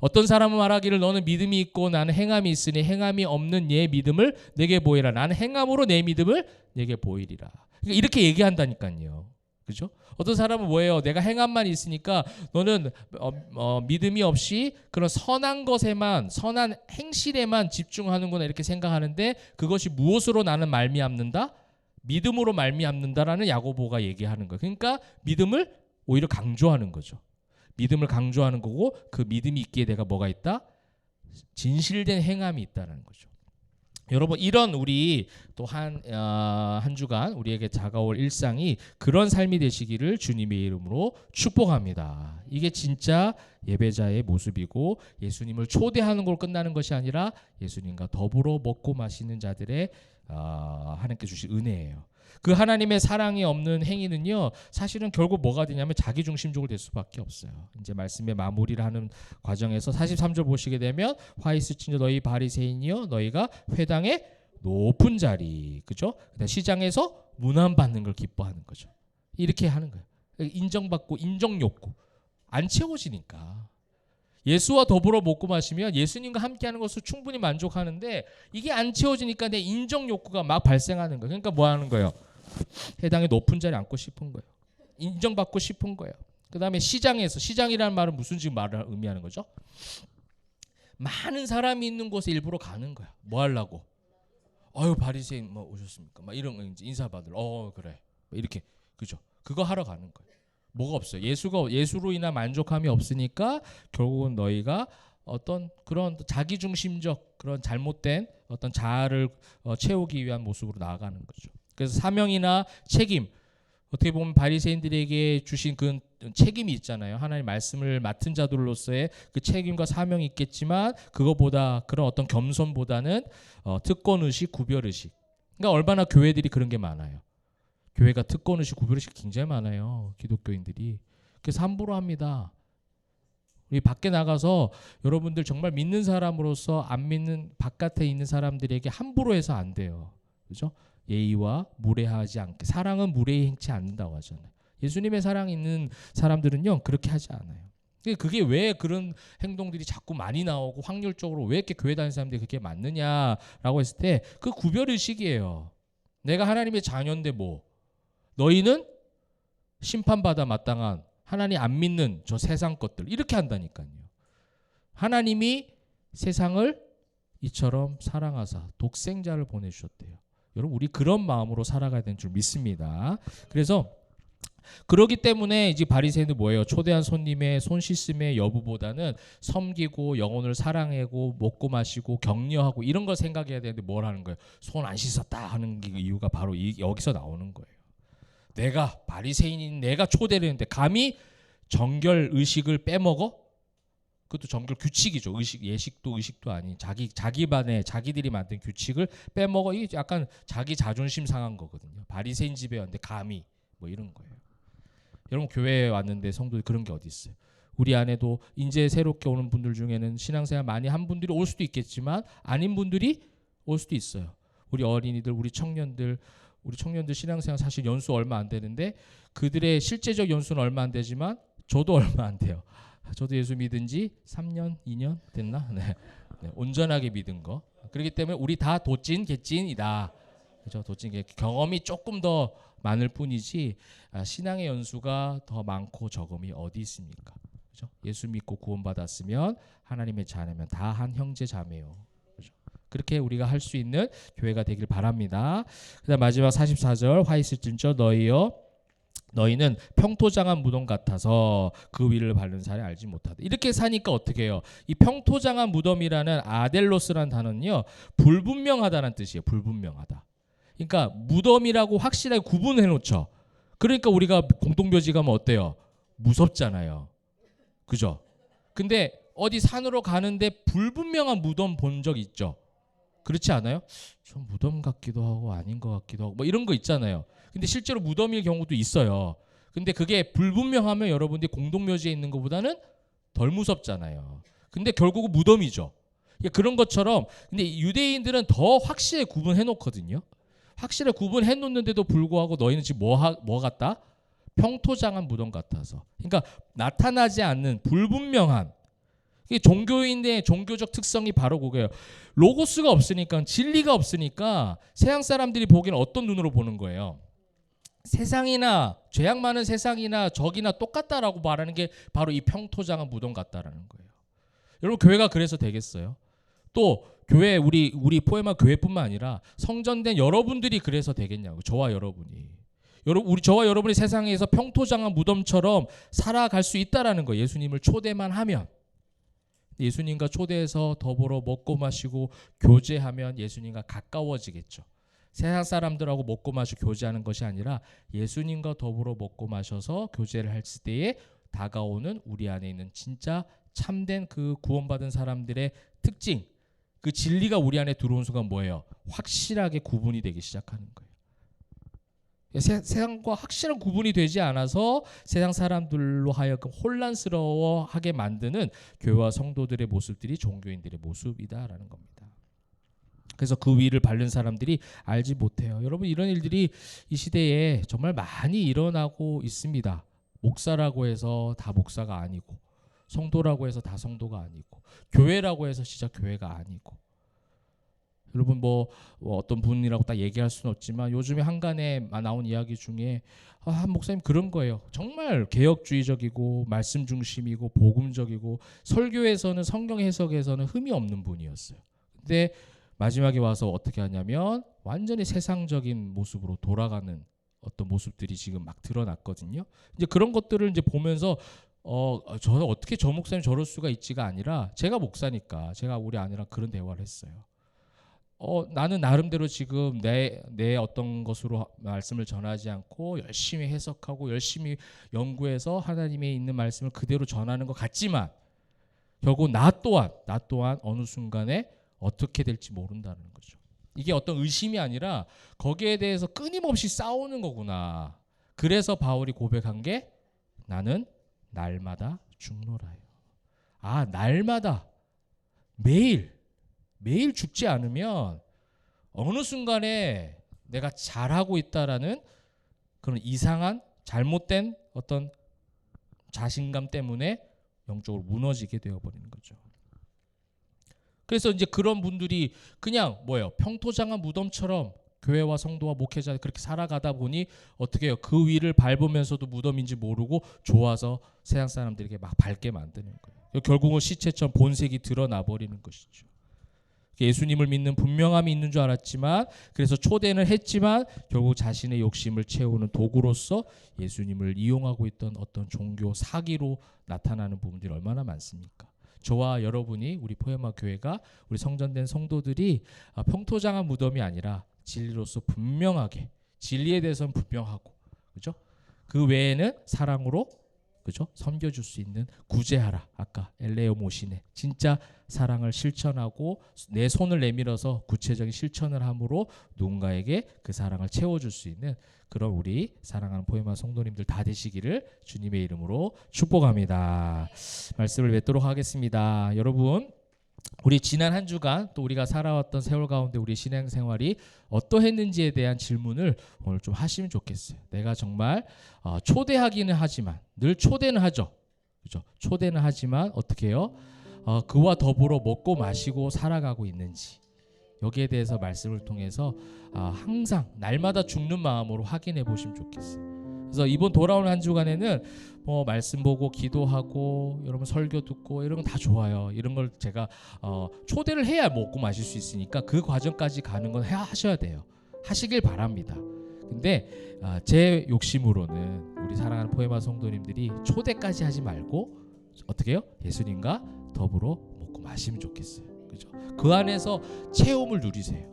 어떤 사람은 말하기를 너는 믿음이 있고 나는 행함이 있으니 행함이 없는 얘 믿음을 내게 보이라. 나는 행함으로 내 믿음을 내게 보이리라. 그러니까 이렇게 얘기한다니까요. 그죠? 어떤 사람은 뭐예요? 내가 행함만 있으니까 너는 믿음이 없이 그런 선한 것에만 선한 행실에만 집중하는구나 이렇게 생각하는데 그것이 무엇으로 나는 말미암는다? 믿음으로 말미암는다라는 야고보가 얘기하는 거예요. 그러니까 믿음을 오히려 강조하는 거죠. 믿음을 강조하는 거고 그 믿음이 있기에 내가 뭐가 있다? 진실된 행함이 있다는 거죠. 여러분 이런 우리 또 한 주간 우리에게 다가올 일상이 그런 삶이 되시기를 주님의 이름으로 축복합니다. 이게 진짜 예배자의 모습이고 예수님을 초대하는 걸로 끝나는 것이 아니라 예수님과 더불어 먹고 마시는 자들의 하나님께 주신 은혜예요. 그 하나님의 사랑이 없는 행위는요 사실은 결국 뭐가 되냐면 자기중심적으로 될 수밖에 없어요. 이제 말씀의 마무리를 하는 과정에서 43절 보시게 되면 화 있을진저 너희 바리새인이여 너희가 회당의 높은 자리, 그죠? 시장에서 문안받는 걸 기뻐하는 거죠. 이렇게 하는 거예요. 인정받고 인정욕구 안 채워지니까. 예수와 더불어 먹고 마시면 예수님과 함께하는 것을 충분히 만족하는데 이게 안 채워지니까 내 인정 욕구가 막 발생하는 거예요. 그러니까 뭐 하는 거예요? 해당의 높은 자리에 앉고 싶은 거예요. 인정받고 싶은 거예요. 그 다음에 시장에서, 시장이라는 말은 무슨 지금 말을 의미하는 거죠? 많은 사람이 있는 곳에 일부러 가는 거야. 뭐 하려고? 어유 바리새인 뭐 오셨습니까? 막 이런 거 인사 받으러. 그래. 이렇게 그죠? 그거 하러 가는 거예요. 뭐가 없어요. 예수로 인한 만족함이 없으니까 결국은 너희가 어떤 그런 자기중심적 그런 잘못된 어떤 자아를 채우기 위한 모습으로 나아가는 거죠. 그래서 사명이나 책임 어떻게 보면 바리새인들에게 주신 그 책임이 있잖아요. 하나님 말씀을 맡은 자들로서의 그 책임과 사명이 있겠지만 그거보다 그런 어떤 겸손보다는 특권의식, 구별의식. 그러니까 얼마나 교회들이 그런 게 많아요. 교회가 특권의식, 구별의식 굉장히 많아요. 기독교인들이. 그래서 함부로 합니다. 우리 밖에 나가서 여러분들 정말 믿는 사람으로서 안 믿는 바깥에 있는 사람들에게 함부로 해서 안 돼요. 그죠? 예의와 무례하지 않게. 사랑은 무례히 행치 않는다고 하잖아요. 예수님의 사랑이 있는 사람들은요 그렇게 하지 않아요. 그게 왜 그런 행동들이 자꾸 많이 나오고 확률적으로 왜 이렇게 교회 다니는 사람들이 그렇게 많느냐라고 했을 때 그 구별의식이에요. 내가 하나님의 자녀인데 뭐 너희는 심판받아 마땅한 하나님 안 믿는 저 세상 것들 이렇게 한다니까요. 하나님이 세상을 이처럼 사랑하사 독생자를 보내주셨대요. 여러분 우리 그런 마음으로 살아가야 되는 줄 믿습니다. 그래서 그러기 때문에 이제 바리새인은 뭐예요? 초대한 손님의 손 씻음의 여부보다는 섬기고 영혼을 사랑하고 먹고 마시고 격려하고 이런 걸 생각해야 되는데 뭘 하는 거예요? 손 안 씻었다 하는 이유가 바로 여기서 나오는 거예요. 내가 바리새인인 내가 초대를 했는데 감히 정결 의식을 빼먹어? 그것도 정결 규칙이죠. 예식도 의식도 아닌 자기 반에 자기들이 만든 규칙을 빼먹어. 이게 약간 자기 자존심 상한 거거든요. 바리새인 집에 왔는데 감히 뭐 이런 거예요. 여러분 교회에 왔는데 성도들 그런 게 어디 있어요? 우리 안에도 이제 새롭게 오는 분들 중에는 신앙생활 많이 한 분들이 올 수도 있겠지만 아닌 분들이 올 수도 있어요. 우리 어린이들, 우리 청년들 우리 청년들 신앙생활 사실 연수 얼마 안 되는데 그들의 실제적 연수는 얼마 안 되지만 저도 얼마 안 돼요. 저도 예수 믿은 지 3년, 2년 됐나? 네. 네, 온전하게 믿은 거. 그렇기 때문에 우리 다 도찐, 개찐이다. 그죠? 도찐, 개 경험이 조금 더 많을 뿐이지 신앙의 연수가 더 많고 적음이 어디 있습니까? 그죠? 예수 믿고 구원받았으면 하나님의 자녀면 다 한 형제 자매요. 그죠? 그렇게 우리가 할 수 있는 교회가 되길 바랍니다. 그다음 마지막 44절 화 있을 진저 너희는 평토장한 무덤 같아서 그 위를 밟는 사람이 알지 못하다. 이렇게 사니까 어떻게 해요? 이 평토장한 무덤이라는 아델로스라는 단어는요, 불분명하다는 뜻이에요. 불분명하다. 그러니까 무덤이라고 확실하게 구분해 놓죠. 그러니까 우리가 공동묘지 가면 어때요? 무섭잖아요. 그죠? 근데 어디 산으로 가는데 불분명한 무덤 본 적 있죠? 그렇지 않아요? 좀 무덤 같기도 하고 아닌 것 같기도 하고 뭐 이런 거 있잖아요. 근데 실제로 무덤일 경우도 있어요. 근데 그게 불분명하면 여러분들이 공동묘지에 있는 것보다는 덜 무섭잖아요. 근데 결국은 무덤이죠. 그런 것처럼 근데 유대인들은 더 확실히 구분해 놓거든요. 확실히 구분해 놓는데도 불구하고 너희는 지금 뭐 같다? 평토장한 무덤 같아서. 그러니까 나타나지 않는 불분명한 이게 종교인의 종교적 특성이 바로 그거예요. 로고스가 없으니까 진리가 없으니까 세상 사람들이 보기에는 어떤 눈으로 보는 거예요. 세상이나 죄악 많은 세상이나 적이나 똑같다라고 말하는 게 바로 이 평토장한 무덤 같다라는 거예요. 여러분 교회가 그래서 되겠어요? 또 교회 우리 포에마 교회뿐만 아니라 성전된 여러분들이 그래서 되겠냐고. 저와 여러분이. 저와 여러분이 세상에서 평토장한 무덤처럼 살아갈 수 있다라는 거예요. 예수님을 초대만 하면. 예수님과 초대해서 더불어 먹고 마시고 교제하면 예수님과 가까워지겠죠. 세상 사람들하고 먹고 마시고 교제하는 것이 아니라 예수님과 더불어 먹고 마셔서 교제를 했을 때에 다가오는 우리 안에 있는 진짜 참된 그 구원받은 사람들의 특징, 그 진리가 우리 안에 들어온 순간 뭐예요? 확실하게 구분이 되기 시작하는 거예요. 세상과 확실한 구분이 되지 않아서 세상 사람들로 하여금 혼란스러워하게 만드는 교회와 성도들의 모습들이 종교인들의 모습이다라는 겁니다. 그래서 그 위를 밟는 사람들이 알지 못해요. 여러분 이런 일들이 이 시대에 정말 많이 일어나고 있습니다. 목사라고 해서 다 목사가 아니고 성도라고 해서 다 성도가 아니고 교회라고 해서 진짜 교회가 아니고 여러분 뭐 어떤 분이라고 딱 얘기할 수는 없지만 요즘에 한간에 나온 이야기 중에 한 목사님 그런 거예요. 정말 개혁주의적이고 말씀 중심이고 복음적이고 설교에서는 성경 해석에서는 흠이 없는 분이었어요. 근데 마지막에 와서 어떻게 하냐면 완전히 세상적인 모습으로 돌아가는 어떤 모습들이 지금 막 드러났거든요. 이제 그런 것들을 이제 보면서 저는 어떻게 저 목사님 저럴 수가 있지가 아니라 제가 목사니까 제가 우리 아내랑 그런 대화를 했어요. 나는 나름대로 지금 내 어떤 것으로 말씀을 전하지 않고 열심히 해석하고 열심히 연구해서 하나님의 있는 말씀을 그대로 전하는 것 같지만 결국 나 또한 어느 순간에 어떻게 될지 모른다는 거죠. 이게 어떤 의심이 아니라 거기에 대해서 끊임없이 싸우는 거구나. 그래서 바울이 고백한 게 나는 날마다 죽노라요. 아, 날마다 매일 죽지 않으면 어느 순간에 내가 잘하고 있다라는 그런 이상한 잘못된 어떤 자신감 때문에 영적으로 무너지게 되어버리는 거죠. 그래서 이제 그런 분들이 그냥 평토장한 무덤처럼 교회와 성도와 목회자 그렇게 살아가다 보니 어떻게 해요? 그 위를 밟으면서도 무덤인지 모르고 좋아서 세상 사람들에게 막 밟게 만드는 거예요. 결국은 시체처럼 본색이 드러나 버리는 것이죠. 예수님을 믿는 분명함이 있는 줄 알았지만 그래서 초대는 했지만 결국 자신의 욕심을 채우는 도구로서 예수님을 이용하고 있던 어떤 종교 사기로 나타나는 부분들이 얼마나 많습니까? 저와 여러분이 우리 포에마 교회가 우리 성전된 성도들이 평토장한 무덤이 아니라 진리로서 분명하게 진리에 대해서는 분명하고 그죠? 그 외에는 사랑으로 그죠? 섬겨줄 수 있는 구제하라. 아까 엘레오 모시네. 진짜 사랑을 실천하고 내 손을 내밀어서 구체적인 실천을 함으로 누군가에게 그 사랑을 채워줄 수 있는 그런 우리 사랑하는 포에마 성도님들 다 되시기를 주님의 이름으로 축복합니다. 말씀을 맺도록 하겠습니다. 여러분 우리 지난 한 주간 또 우리가 살아왔던 세월 가운데 우리 신앙생활이 어떠했는지에 대한 질문을 오늘 좀 하시면 좋겠어요. 내가 정말 초대하기는 하지만 늘 초대는 하죠. 그죠? 초대는 하지만 어떻게 해요? 그와 더불어 먹고 마시고 살아가고 있는지 여기에 대해서 말씀을 통해서 항상 날마다 죽는 마음으로 확인해 보시면 좋겠어요. 그래서 이번 돌아오는 한 주간에는 뭐 말씀 보고 기도하고 여러분 설교 듣고 이런 건 다 좋아요. 이런 걸 제가 초대를 해야 먹고 마실 수 있으니까 그 과정까지 가는 건 하셔야 돼요. 하시길 바랍니다. 근데 제 욕심으로는 우리 사랑하는 포에마 성도님들이 초대까지 하지 말고 어떻게 해요? 예수님과 더불어 먹고 마시면 좋겠어요. 그죠? 그 안에서 체험을 누리세요.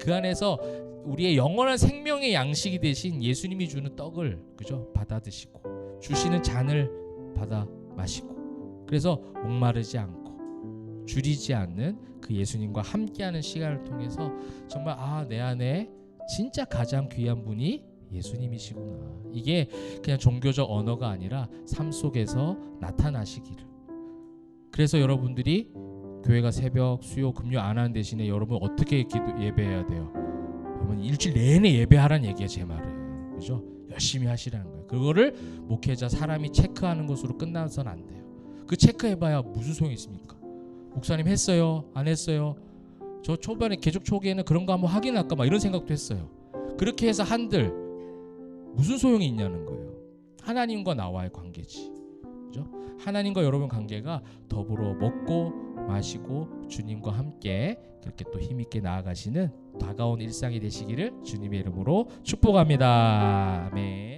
그 안에서 우리의 영원한 생명의 양식이 되신 예수님이 주는 떡을 그죠? 받아 드시고 주시는 잔을 받아 마시고 그래서 목마르지 않고 줄이지 않는 그 예수님과 함께하는 시간을 통해서 정말 내 안에 진짜 가장 귀한 분이 예수님이시구나. 이게 그냥 종교적 언어가 아니라 삶 속에서 나타나시기를. 그래서 여러분들이 교회가 새벽, 수요, 금요 안 하는 대신에 여러분 어떻게 예배해야 돼요? 여러분 일주일 내내 예배하라는 얘기야. 제 말은. 그죠? 열심히 하시라는 거예요. 그거를 목회자 사람이 체크하는 것으로 끝나서는 안 돼요. 그 체크해봐야 무슨 소용이 있습니까? 목사님 했어요? 안 했어요? 저 초반에 개척 초기에는 그런 거 한번 확인할까 막 이런 생각도 했어요. 그렇게 해서 한들 무슨 소용이 있냐는 거예요. 하나님과 나와의 관계지. 그죠? 하나님과 여러분 관계가 더불어 먹고 마시고 주님과 함께 그렇게 또 힘있게 나아가시는 다가온 일상이 되시기를 주님의 이름으로 축복합니다. 아멘.